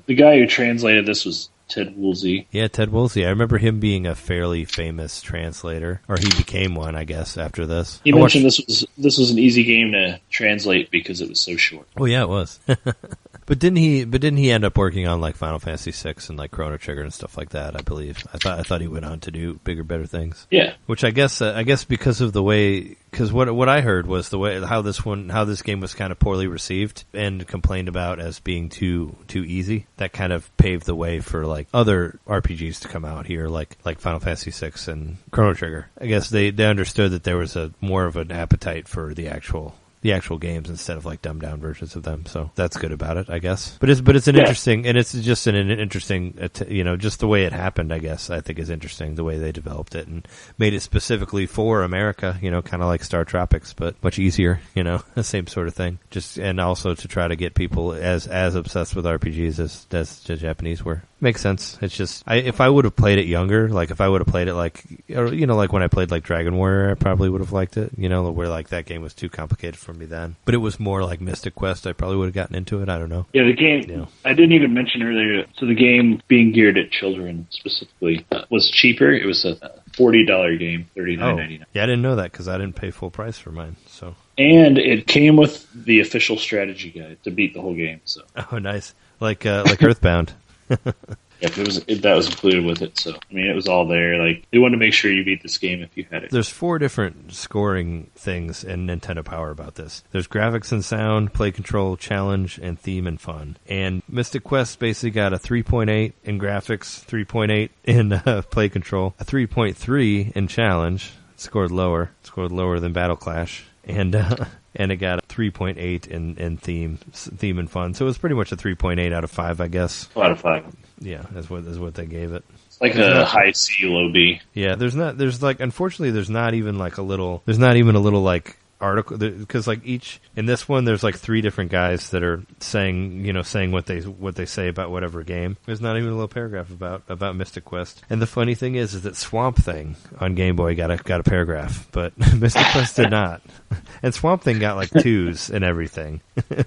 The guy who translated this was Ted Woolsey. Yeah, Ted Woolsey. I remember him being a fairly famous translator, or he became one, I guess, after this. He mentioned this was an easy game to translate because it was so short. Oh, yeah, it was. But didn't he end up working on like Final Fantasy VI and like Chrono Trigger and stuff like that? I believe. I thought he went on to do bigger, better things. Yeah. Which I guess because of the way, because what I heard was the way how this game was kind of poorly received and complained about as being too easy. That kind of paved the way for like other RPGs to come out here, like Final Fantasy VI and Chrono Trigger. I guess they understood that there was a more of an appetite for the actual games instead of like dumbed down versions of them. So that's good about it, I guess. But it's an interesting, and it's just an interesting, just the way it happened, I guess, I think is interesting, the way they developed it and made it specifically for America, kind of like Star Tropics, but much easier, the same sort of thing. And also to try to get people as obsessed with RPGs as the Japanese were. Makes sense. It's just, if I would have played it younger, like if I would have played it like when I played like Dragon Warrior, I probably would have liked it, where like that game was too complicated for me then. But it was more like Mystic Quest, I probably would have gotten into it. I don't know. Yeah, the game, I didn't even mention earlier, so the game being geared at children specifically was cheaper. It was a $40 game, $39.99. Yeah, I didn't know that because I didn't pay full price for mine. So. And it came with the official strategy guide to beat the whole game. So. Oh, nice. Like Earthbound. Yeah, that was included with it. So, I mean, it was all there. Like, they wanted to make sure you beat this game if you had it. There's 4 different scoring things in Nintendo Power about this. There's graphics and sound, play control, challenge, and theme and fun. And Mystic Quest basically got a 3.8 in graphics, 3.8 in play control, a 3.3 in challenge. Scored lower than Battle Clash. And it got a 3.8 in theme and fun. So it was pretty much a 3.8 out of 5, I guess. Out of 5. Yeah, that's what they gave it. It's like a high C, low B. Yeah, unfortunately there's not even a little like article, because like in this one there's like 3 different guys that are saying what they say about whatever game. There's not even a little paragraph about Mystic Quest. And the funny thing is that Swamp Thing on Game Boy got a paragraph, but Mystic Quest did not. And Swamp Thing got like 2s and everything,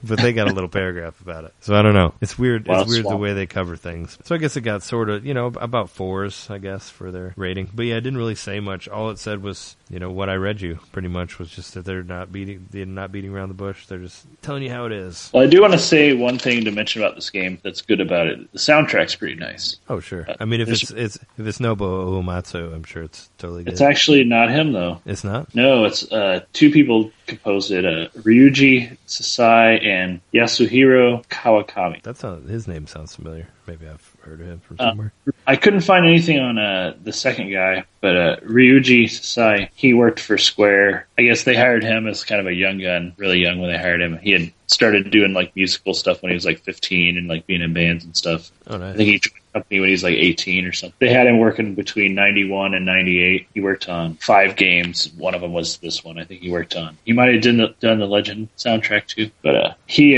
but they got a little paragraph about it. So I don't know. It's weird. It's weird the way they cover things. So I guess it got sort of about 4s, I guess, for their rating. But yeah, it didn't really say much. All it said was what I read you pretty much was just that they're not beating around the bush. They're just telling you how it is. Well, I do want to say one thing to mention about this game that's good about it. The soundtrack's pretty nice. Oh, sure. I mean, if it's Nobuo Uematsu, I'm sure it's totally good. It's actually not him, though. It's not? No, it's 2 people composed it, Ryuji Sasai and Yasuhiro Kawakami. His name sounds familiar. Maybe I've heard of him from somewhere. I couldn't find anything on the second guy, but Ryuji Sasai, he worked for Square. I guess they hired him as kind of a young gun, really young when they hired him. He had started doing like musical stuff when he was like 15 and like being in bands and stuff. Oh, nice. I think he joined the company when he was like 18 or something. They had him working between 91 and 98. He worked on 5 games. One of them was this one I think he worked on. He might have done the Legend soundtrack too. But he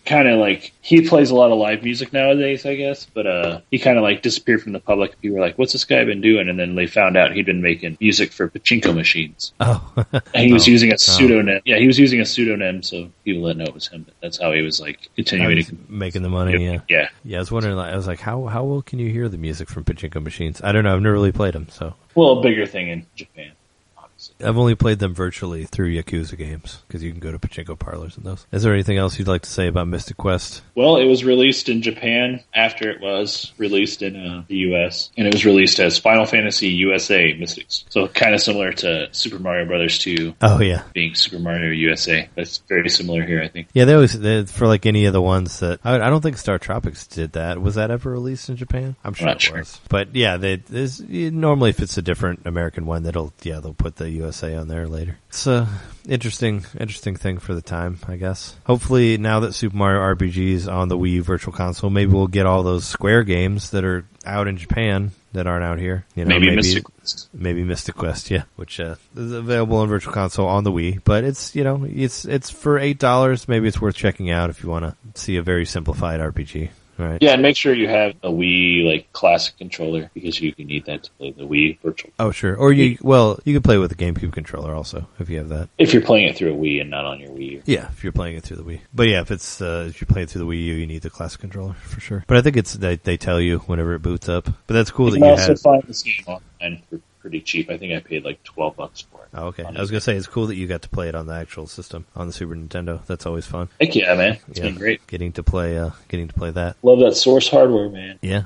kind of like, he plays a lot of live music nowadays, I guess. But he kind of like disappeared from the public. People were like, what's this guy been doing? And then they found out he'd been making music for pachinko machines. Oh. And he was using a pseudonym. Yeah, he was using a pseudonym so people didn't know it was him. But that's how he was like continuing making the money. Yeah. I was wondering. I was like, how well can you hear the music from pachinko machines? I don't know. I've never really played them. So a bigger thing in Japan. I've only played them virtually through Yakuza games, because you can go to pachinko parlors and those. Is there anything else you'd like to say about Mystic Quest? Well, it was released in Japan after it was released in the U.S., and it was released as Final Fantasy USA Mystics. So kind of similar to Super Mario Brothers 2. Oh, yeah. Being Super Mario USA. That's very similar here, I think. Yeah, for like any of the ones that... I don't think Star Tropics did that. Was that ever released in Japan? I'm sure it was. But yeah, normally if it's a different American one, they'll put the USA on there later. It's a interesting thing for the time, I guess. Hopefully, now that Super Mario RPG is on the Wii U Virtual Console, maybe we'll get all those Square games that are out in Japan that aren't out here. Maybe Mystic Quest. Maybe Mystic Quest, yeah, which is available on Virtual Console on the Wii. But it's it's for $8. Maybe it's worth checking out if you want to see a very simplified RPG. Right. Yeah, and make sure you have a Wii like classic controller, because you can need that to play the Wii Virtual. Oh, sure. Or you can play with a GameCube controller also if you have that. If you're playing it through a Wii and not on your Wii U. Yeah, if you're playing it through the Wii. But yeah, if you're playing it through the Wii U, you need the classic controller for sure. But I think they tell you whenever it boots up. But that's cool that you can also find this game online for pretty cheap. I think I paid like $12 for it. Oh, okay. I was gonna say it's cool that you got to play it on the actual system on the Super Nintendo. That's always fun. Heck yeah, man! It's been great. Getting to play that. Love that Source hardware, man. Yeah.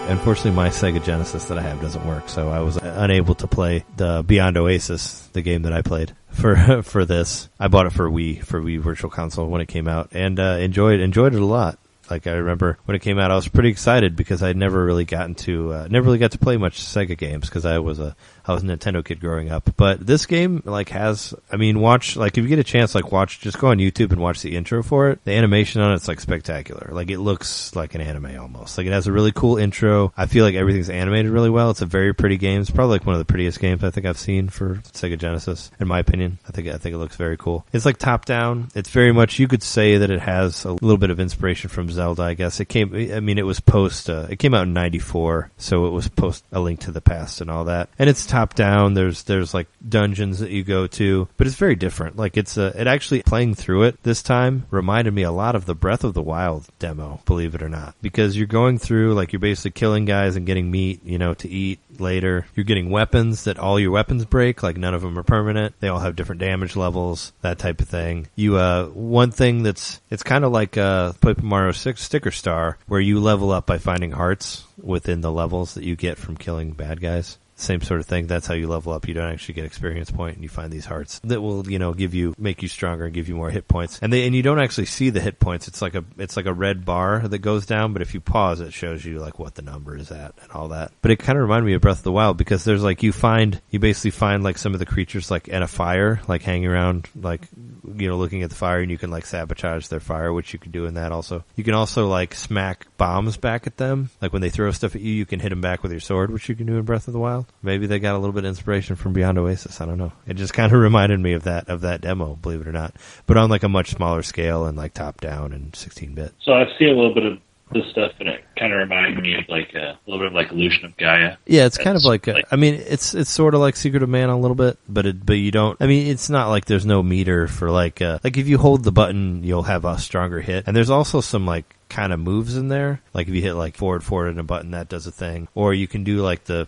Unfortunately, my Sega Genesis that I have doesn't work, so I was unable to play the Beyond Oasis, the game that I played for this. I bought it for Wii Virtual Console when it came out, and enjoyed it a lot. Like, I remember when it came out, I was pretty excited because I'd never really got to play much Sega games because I was a Nintendo kid growing up. But this game, like, watch, like, if you get a chance, like, just go on YouTube and watch the intro for it. The animation on it's, like, spectacular. Like, it looks like an anime almost. Like, it has a really cool intro. I feel like everything's animated really well. It's a very pretty game. It's probably like one of the prettiest games I think I've seen for Sega Genesis, in my opinion. I think it looks very cool. It's like top down. It's very much, you could say that it has a little bit of inspiration from Zelda, I guess. It came out in 94, so it was post A Link to the Past and all that. And it's top down. There's like dungeons that you go to, but it's very different. Like, it actually, playing through it this time reminded me a lot of the Breath of the Wild demo, believe it or not, because you're going through, like, you're basically killing guys and getting meat, to eat later. You're getting weapons that all your weapons break, like none of them are permanent. They all have different damage levels, that type of thing. One thing it's kind of like Paper Mario 6 Sticker Star, where you level up by finding hearts within the levels that you get from killing bad guys. Same sort of thing. That's how you level up. You don't actually get experience point, and you find these hearts that will, make you stronger and give you more hit points. And you don't actually see the hit points. It's like a red bar that goes down, but if you pause, it shows you like what the number is at and all that. But it kind of reminded me of Breath of the Wild because there's like, you basically find like some of the creatures like at a fire, like hanging around, like, looking at the fire, and you can like sabotage their fire, which you can do in that also. You can also like smack bombs back at them. Like when they throw stuff at you, you can hit them back with your sword, which you can do in Breath of the Wild. Maybe they got a little bit of inspiration from Beyond Oasis. I don't know. It just kind of reminded me of that demo, believe it or not. But on like a much smaller scale and like top down and 16-bit. So I've seen a little bit of this stuff, and it kind of reminded me of like a little bit of like Illusion of Gaia. Yeah, it's kind of like it's sort of like Secret of Mana a little bit, but you don't. I mean, it's not like there's no meter for like if you hold the button, you'll have a stronger hit. And there's also some like kind of moves in there. Like if you hit like forward and a button, that does a thing. Or you can do like the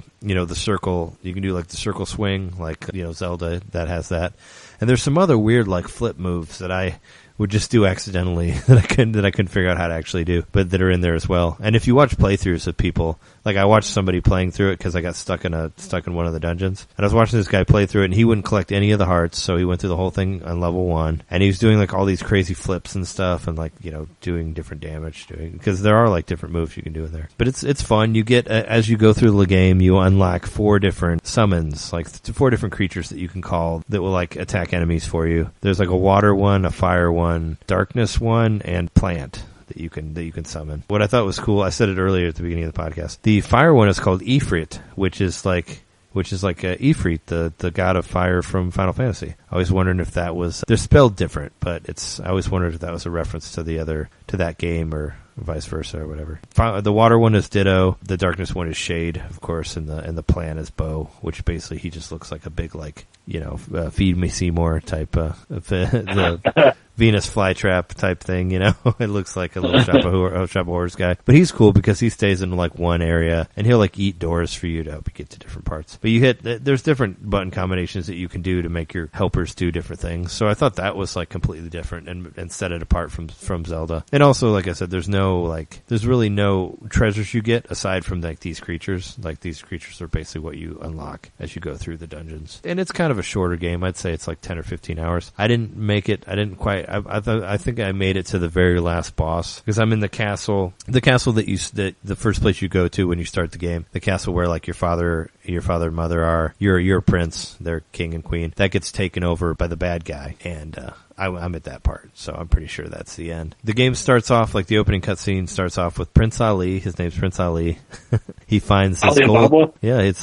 circle. You can do like the circle swing, like Zelda that has that. And there's some other weird like flip moves that I would just do accidentally that I couldn't figure out how to actually do, but that are in there as well. And if you watch playthroughs of people, like I watched somebody playing through it because I got stuck in one of the dungeons, and I was watching this guy play through it, and he wouldn't collect any of the hearts, so he went through the whole thing on level 1, and he was doing like all these crazy flips and stuff, and like doing different damage, because there are like different moves you can do in there. But it's fun. You get as you go through the game, you unlock 4 different summons, like 4 different creatures that you can call that will like attack enemies for you. There's like a water one, a fire one, darkness one, and plant that you can summon. What I thought was cool, I said it earlier at the beginning of the podcast. The fire one is called Ifrit, which is like Ifrit, the god of fire from Final Fantasy. I was wondering if that was, they're spelled different, but I always wondered if that was a reference to that game or vice versa or whatever. The water one is Ditto. The darkness one is Shade, of course, and the plant is Bow, which basically he just looks like a big Feed Me Seymour type the Venus flytrap type thing, It looks like a little shop of horrors guy. But he's cool because he stays in like one area, and he'll like eat doors for you to help you get to different parts. But there's different button combinations that you can do to make your helpers do different things. So I thought that was like completely different and set it apart from Zelda. And also, like I said, there's really no treasures you get aside from like these creatures. Like these creatures are basically what you unlock as you go through the dungeons. And it's kind of a shorter game. I'd say it's like 10 or 15 hours. I didn't make it. I didn't quite. I think I made it to the very last boss because I'm in the castle. The castle that the first place you go to when you start the game. The castle where like your father your father and mother are. You're a prince. They're king and queen. That gets taken over by the bad guy, and I'm at that part, so I'm pretty sure that's the end. The game starts off, like the opening cutscene starts off with Prince Ali. His name's Prince Ali. He finds this gold. Yeah, it's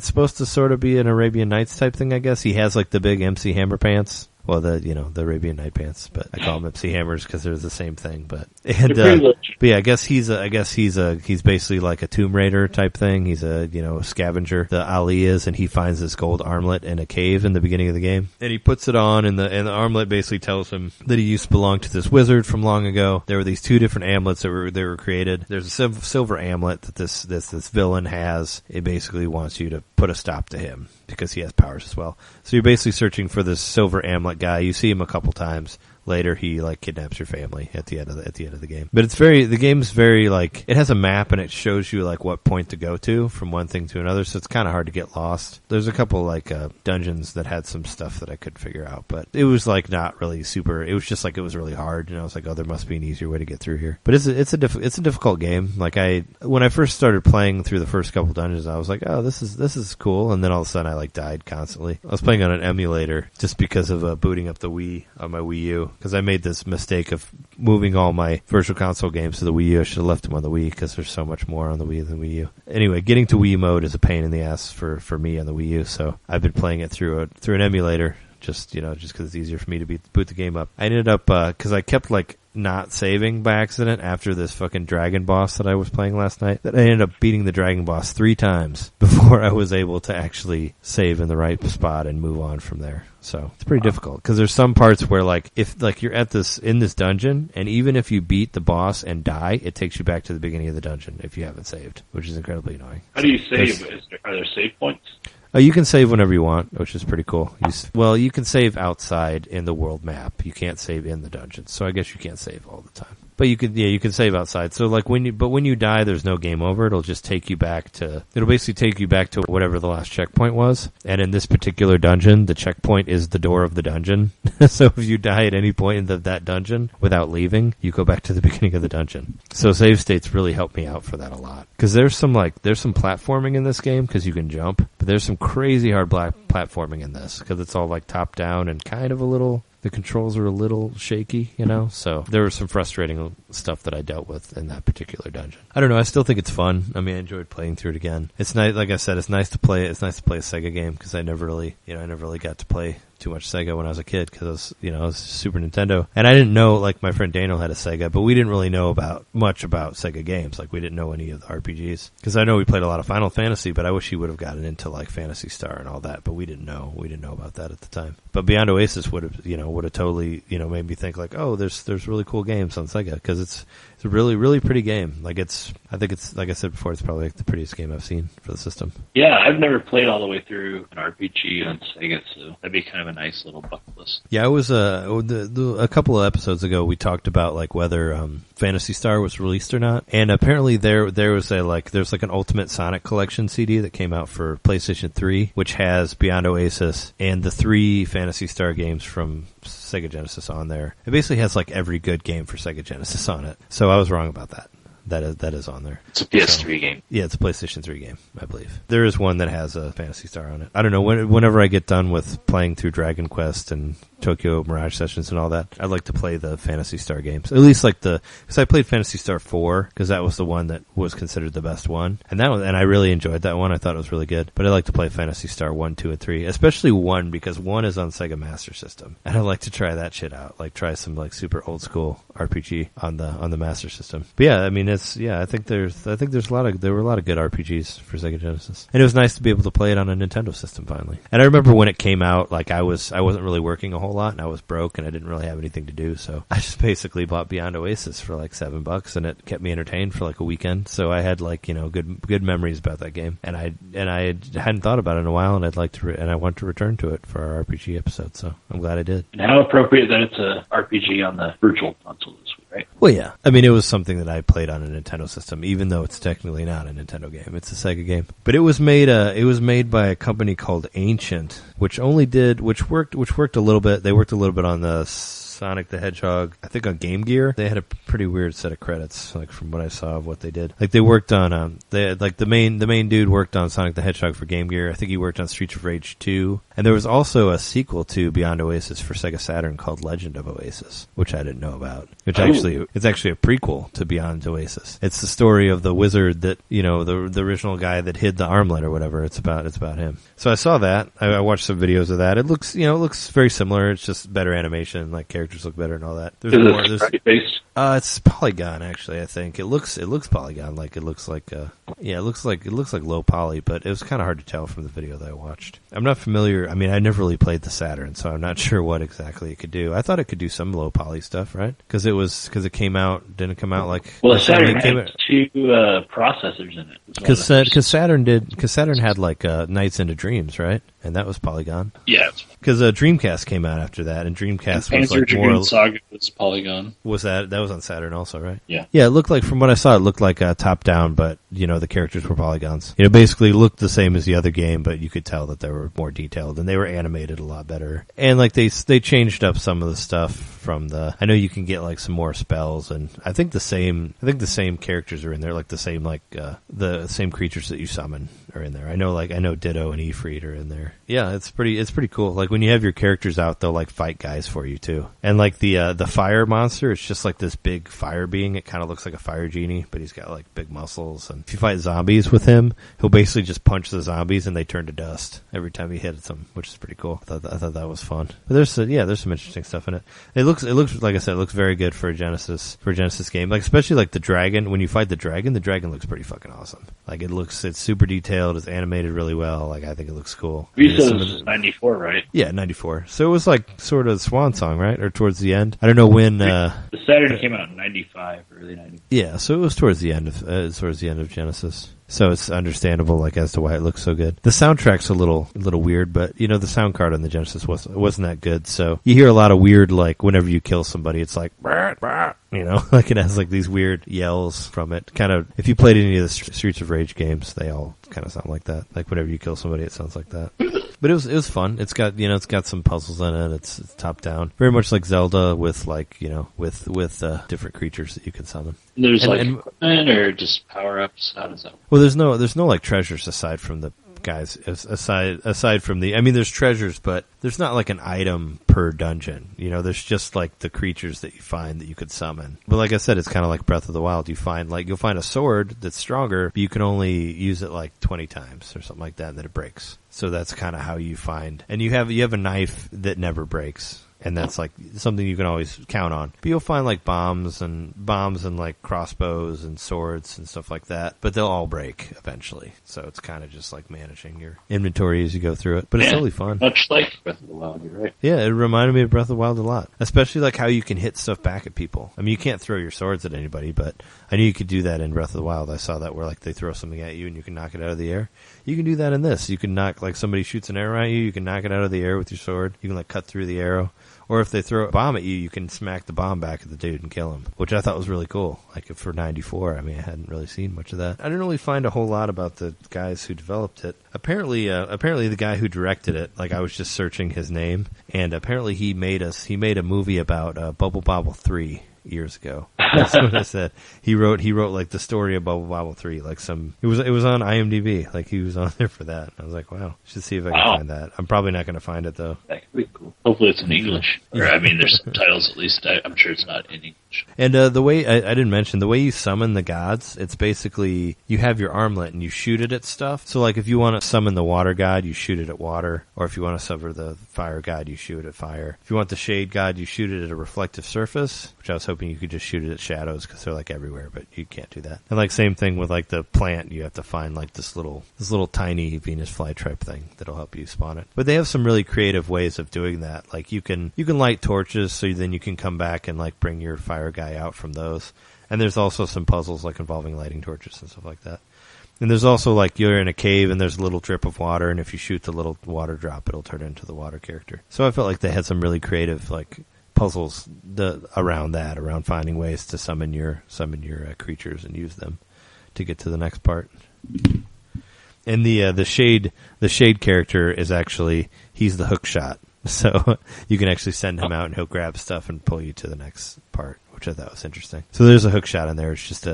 supposed to sort of be an Arabian Nights type thing, I guess. He has like the big MC Hammer pants. Well, the Arabian Night pants, but I call them MC Hammers because they're the same thing. But yeah, I guess he's basically like a Tomb Raider type thing. He's a scavenger. The Ali is, and he finds this gold armlet in a cave in the beginning of the game, and he puts it on, and the armlet basically tells him that he used to belong to this wizard from long ago. There were these two different amulets that were created. There's a silver amulet that this villain has. It basically wants you to put a stop to him because he has powers as well. So you're basically searching for this silver amulet guy. You see him a couple times. Later, he like kidnaps your family at the end of the game. But the game's very like, it has a map and it shows you like what point to go to from one thing to another. So it's kind of hard to get lost. There's a couple like dungeons that had some stuff that I could figure out, but it was like not really super. It was just like it was really hard, and I was like, oh, there must be an easier way to get through here. But it's a difficult game. Like when I first started playing through the first couple dungeons, I was like, oh, this is cool, and then all of a sudden I like died constantly. I was playing on an emulator just because of booting up the Wii on my Wii U. Because I made this mistake of moving all my Virtual Console games to the Wii U. I should have left them on the Wii because there's so much more on the Wii than Wii U. Anyway, getting to Wii mode is a pain in the ass for me on the Wii U, so I've been playing it through an emulator just because it's easier for me to boot the game up. I ended up, because I kept like not saving by accident after this fucking dragon boss that I was playing last night, that I ended up beating the dragon boss 3 times before I was able to actually save in the right spot and move on from there. So it's pretty difficult because there's some parts where like if like you're in this dungeon, and even if you beat the boss and die, it takes you back to the beginning of the dungeon if you haven't saved, which is incredibly annoying. How do you save? Are there save points? You can save whenever you want, which is pretty cool. You can save outside in the world map. You can't save in the dungeon, so I guess you can't save all the time. But you can save outside. So like when you die, there's no game over. It'll just take you back to whatever the last checkpoint was. And in this particular dungeon, the checkpoint is the door of the dungeon. So if you die at any point in that dungeon without leaving, you go back to the beginning of the dungeon. So save states really help me out for that a lot. Cause there's some platforming in this game cause you can jump, but there's some crazy hard platforming in this cause it's all like top down and kind of the controls are a little shaky, so there was some frustrating stuff that I dealt with in that particular dungeon. I don't know. I still think it's fun. I mean, I enjoyed playing through it again. It's nice. Like I said, it's nice to play. It's nice to play a Sega game because I never really got to play too much Sega when I was a kid because I was Super Nintendo, and I didn't know, like my friend Daniel had a Sega, but we didn't really know much about Sega games. Like we didn't know any of the RPGs because I know we played a lot of Final Fantasy, but I wish he would have gotten into like Phantasy Star and all that, but we didn't know about that at the time. But Beyond Oasis would have totally made me think like, oh, there's really cool games on Sega because it's a really, really pretty game. Like I think it's, like I said before, it's probably like the prettiest game I've seen for the system. Yeah, I've never played all the way through an RPG on Sega, so that'd be kind of a nice little bucket list. Yeah, it was a couple of episodes ago we talked about like whether Phantasy Star was released or not, and apparently there's like an Ultimate Sonic Collection CD that came out for PlayStation 3, which has Beyond Oasis and the 3 Phantasy Star games from Sega Genesis on there. It basically has like every good game for Sega Genesis on it. So I was wrong about that. That is on there. It's a PS3 game. Yeah, it's a PlayStation 3 game, I believe. There is one that has a Phantasy Star on it. I don't know, whenever I get done with playing through Dragon Quest and Tokyo Mirage Sessions and all that, I'd like to play the Phantasy Star games. At least like because I played Phantasy Star 4, because that was the one that was considered the best one. And I really enjoyed that one. I thought it was really good. But I like to play Phantasy Star 1, 2, and 3. Especially 1, because 1 is on Sega Master System. And I'd like to try that shit out. Like try some like super old school RPG on the Master System. But yeah, I mean I think there were a lot of good RPGs for Sega Genesis. And it was nice to be able to play it on a Nintendo system finally. And I remember when it came out, like I wasn't really working a whole lot and I was broke and I didn't really have anything to do, so I just basically bought Beyond Oasis for like $7 and it kept me entertained for like a weekend. So I had like, good memories about that game. And I hadn't thought about it in a while, and I want to return to it for our RPG episode, so I'm glad I did. And how appropriate that it's a RPG on the Virtual Console this week, right? Well, yeah. I mean, it was something that I played on a Nintendo system, even though it's technically not a Nintendo game. It's a Sega game. But it was made by a company called Ancient, which worked a little bit. They worked a little bit on the Sonic the Hedgehog, I think on Game Gear. They had a pretty weird set of credits, like from what I saw of what they did. Like they worked on, they had, like the main dude worked on Sonic the Hedgehog for Game Gear. I think he worked on Streets of Rage 2. And there was also a sequel to Beyond Oasis for Sega Saturn called Legend of Oasis, which I didn't know about. It's actually a prequel to Beyond Oasis. It's the story of the wizard that, you know, the original guy that hid the armlet or whatever. It's about him. So I saw that. I watched some videos of that. It looks very similar. It's just better animation, like characters look better and all that. There's more. Based? It's Polygon actually. I think it looks Polygon. Like it looks like low poly, but it was kind of hard to tell from the video that I watched. I'm not familiar. I mean, I never really played the Saturn, so I'm not sure what exactly it could do. I thought it could do some low poly stuff, right? Because it didn't come out like. Well, the Saturn had two processors in it. Because Saturn had like Nights into Dreams, right? And that was Polygon. Yeah. Because Dreamcast came out after that, and Dreamcast and was like Panzer Dragoon Saga was Polygon. Was that was on Saturn also, right? Yeah. Yeah, it looked like, from what I saw, it looked like top down, but you know the characters were polygons. You know, basically looked the same as the other game, but you could tell that they were more detailed and they were animated a lot better. And like they changed up some of the stuff from the. I know you can get like some more spells, and I think the same characters are in there, like the same creatures that you summon are in there. I know Ditto and Ifrit are in there. Yeah, it's pretty cool. Like when you have your characters out, they'll like fight guys for you too. And like the fire monster, it's just like this big fire being. It kind of looks like a fire genie, but he's got like big muscles. And if you fight zombies with him, he'll basically just punch the zombies and they turn to dust every time he hits them, which is pretty cool. I thought that was fun. But there's some interesting stuff in it. It looks like I said, it looks very good for a Genesis game. Like especially like the dragon. When you fight the dragon looks pretty fucking awesome. Like it's super detailed. It's animated really well. Like I think it looks cool. You said it was 94, right? Yeah, 94. So it was like sort of swan song, right? Or towards the end. I don't know when. The Saturn came out in 95, early 90s. Yeah, so it was towards the end of Genesis. So it's understandable, like, as to why it looks so good. The soundtrack's a little weird, but, you know, the sound card on the Genesis wasn't that good. So you hear a lot of weird, like, whenever you kill somebody, it's like, bah, bah, you know, like it has like these weird yells from it. Kind of, if you played any of the Streets of Rage games, they all kind of sound like that. Like whenever you kill somebody, it sounds like that. But it was fun. It's got some puzzles in it. It's top down, very much like Zelda, with like, you know, with different creatures that you can summon. There's equipment or just power ups. How does that work? Well, there's no like treasures aside from the guys. Aside from the, I mean, there's treasures, but there's not like an item per dungeon. You know, there's just like the creatures that you find that you could summon. But like I said, it's kind of like Breath of the Wild. You'll find a sword that's stronger, but you can only use it like 20 times or something like that, and then it breaks. So that's kind of how you find. And you have a knife that never breaks. And that's like something you can always count on. But you'll find like bombs and like crossbows and swords and stuff like that. But they'll all break eventually. So it's kind of just like managing your inventory as you go through it. But it's totally fun. Much like Breath of the Wild, you're right. Yeah, it reminded me of Breath of the Wild a lot. Especially like how you can hit stuff back at people. I mean, you can't throw your swords at anybody, but I knew you could do that in Breath of the Wild. I saw that where like they throw something at you and you can knock it out of the air. You can do that in this. You can knock, like somebody shoots an arrow at you, you can knock it out of the air with your sword. You can like cut through the arrow. Or if they throw a bomb at you, you can smack the bomb back at the dude and kill him, which I thought was really cool. Like for 94, I mean, I hadn't really seen much of that. I didn't really find a whole lot about the guys who developed it. Apparently the guy who directed it, like I was just searching his name, and apparently he made a movie about Bubble Bobble 3. Years ago. That's what I said. He wrote like the story of Bubble Bobble 3, like it was on IMDb, like he was on there for that. I was like, wow, should see if I can find that. I'm probably not going to find it though. That could be cool. Hopefully it's in English. Or I mean, there's subtitles at least. I'm sure it's not in English. And the way I didn't mention, the way you summon the gods, it's basically you have your armlet and you shoot it at stuff. So like if you want to summon the water god, you shoot it at water, or if you want to summon the fire god, you shoot it at fire. If you want the shade god, you shoot it at a reflective surface, which I was hoping you could just shoot it at shadows because they're like everywhere, but you can't do that. And like same thing with like the plant, you have to find like this little tiny Venus flytrap thing that'll help you spawn it. But they have some really creative ways of doing that. Like you can light torches, so then you can come back and like bring your fire guy out from those. And there's also some puzzles like involving lighting torches and stuff like that. And there's also like you're in a cave and there's a little drip of water, and if you shoot the little water drop, it'll turn into the water character. So I felt like they had some really creative like puzzles around finding ways to summon your creatures and use them to get to the next part. And the shade character is actually, he's the hook shot. So you can actually send him out and he'll grab stuff and pull you to the next part, which I thought was interesting. So there's a hook shot in there. It's just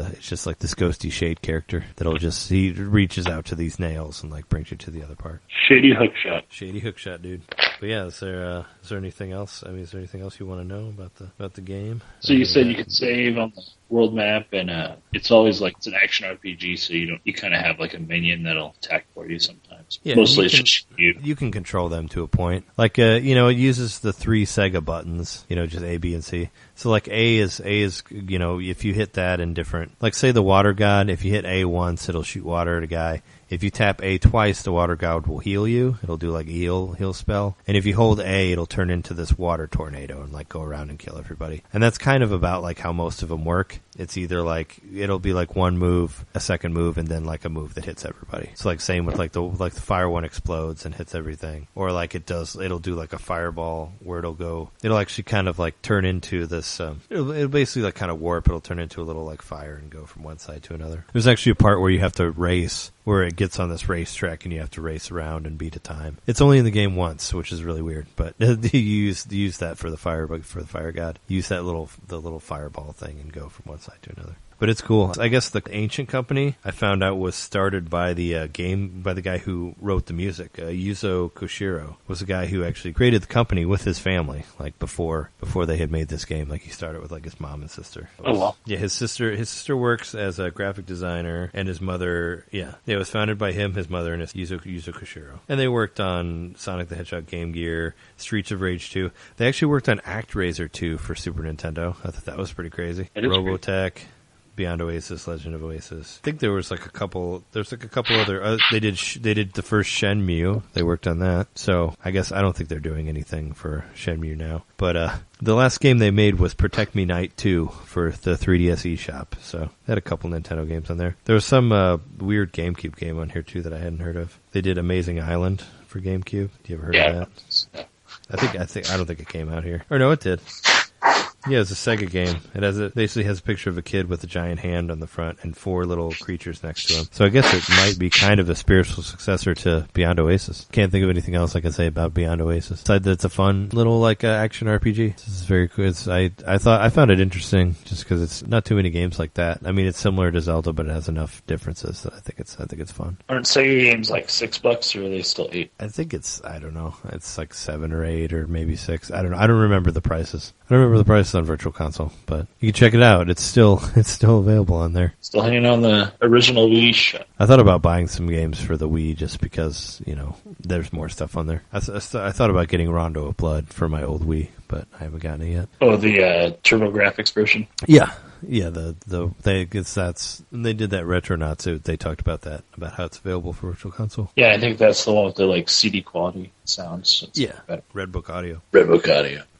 like this ghosty shade character he reaches out to these nails and like brings you to the other part. Shady hook shot, dude. But yeah, is there anything else? I mean, is there anything else you want to know about the game? So you said you could save on the world map, and it's always like it's an action RPG, so you kind of have like a minion that'll attack for you sometimes. Yeah, mostly it's just you. You can control them to a point. Like it uses the 3 Sega buttons, just A, B, and C. So like A is if you hit that in different, like say the water god, if you hit A once, it'll shoot water at a guy. If you tap A twice, the water god will heal you. It'll do like a heal spell. And if you hold A, it'll turn into this water tornado and like go around and kill everybody. And that's kind of about like how most of them work. It's either like, it'll be like one move, a second move, and then like a move that hits everybody. So like same with the fire one explodes and hits everything. Or like it'll do like a fireball where it'll actually kind of like turn into this, it'll basically like kind of warp. It'll turn into a little like fire and go from one side to another. There's actually a part where you have to race, where it gets on this racetrack and you have to race around and beat a time. It's only in the game once, which is really weird, but you use that for the fire god. You use the little fireball thing and go from one side to another. But it's cool. I guess the Ancient Company, I found out, was started by the guy who wrote the music. Yuzo Koshiro was the guy who actually created the company with his family, like before they had made this game. Like he started with like his mom and sister. Oh wow. Yeah, his sister works as a graphic designer, and his mother, it was founded by him, his mother, and his Yuzo Koshiro. And they worked on Sonic the Hedgehog Game Gear, Streets of Rage 2. They actually worked on ActRaiser 2 for Super Nintendo. I thought that was pretty crazy. Robotech. Beyond Oasis, Legend of Oasis. I think there was like a couple. There's like a couple other. They did the first Shenmue. They worked on that. So I guess I don't think they're doing anything for Shenmue now. But the last game they made was Protect Me Night 2 for the 3DS eShop. So they had a couple Nintendo games on there. There was some weird GameCube game on here too that I hadn't heard of. They did Amazing Island for GameCube. Do you ever heard of that? I don't think it came out here. Or no, it did. Yeah, it's a Sega game. It basically has a picture of a kid with a giant hand on the front and 4 little creatures next to him. So I guess it might be kind of a spiritual successor to Beyond Oasis. Can't think of anything else I can say about Beyond Oasis. Besides that it's a fun little like action RPG. This is very cool. I found it interesting just because it's not too many games like that. I mean, it's similar to Zelda, but it has enough differences that I think it's fun. Aren't Sega games like $6 or are they still $8? I think I don't know. It's like 7 or 8 or maybe 6. I don't know. I don't remember the prices. I don't remember the prices on Virtual Console, but you can check it out. It's still available on there. Still hanging on the original Wii shop. I thought about buying some games for the Wii just because, there's more stuff on there. I thought about getting Rondo of Blood for my old Wii, but I haven't gotten it yet. Oh, the TurboGrafx version? Yeah. Yeah, they did that Retronauts. They talked about that, about how it's available for Virtual Console. Yeah, I think that's the one with the like CD quality sounds. Yeah, Redbook Audio.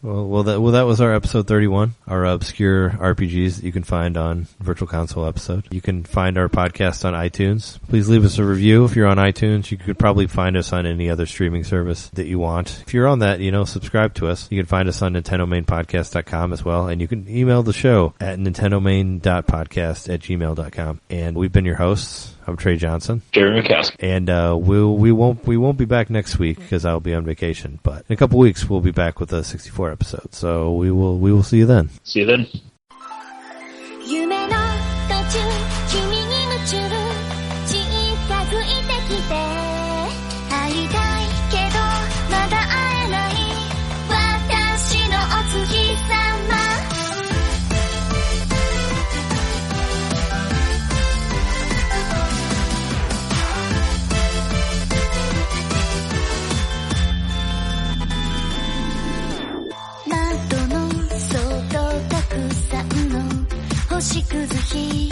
Well, that was our episode 31, our obscure RPGs that you can find on Virtual Console episode. You can find our podcast on iTunes. Please leave us a review if you're on iTunes. You could probably find us on any other streaming service that you want. If you're on that, subscribe to us. You can find us on NintendoMainPodcast.com as well, and you can email the show at NintendoMain.podcast@gmail.com. And we've been your hosts. I'm Trey Johnson. Jerry McCaskill. And we won't be back next week because I'll be on vacation. But in a couple weeks we'll be back with a 64 episode. So we will see you then. See you then. 夢の途中君に夢中近づいてきて会いたいけどまだ会えない私のお月様窓の外たくさんの星屑ひ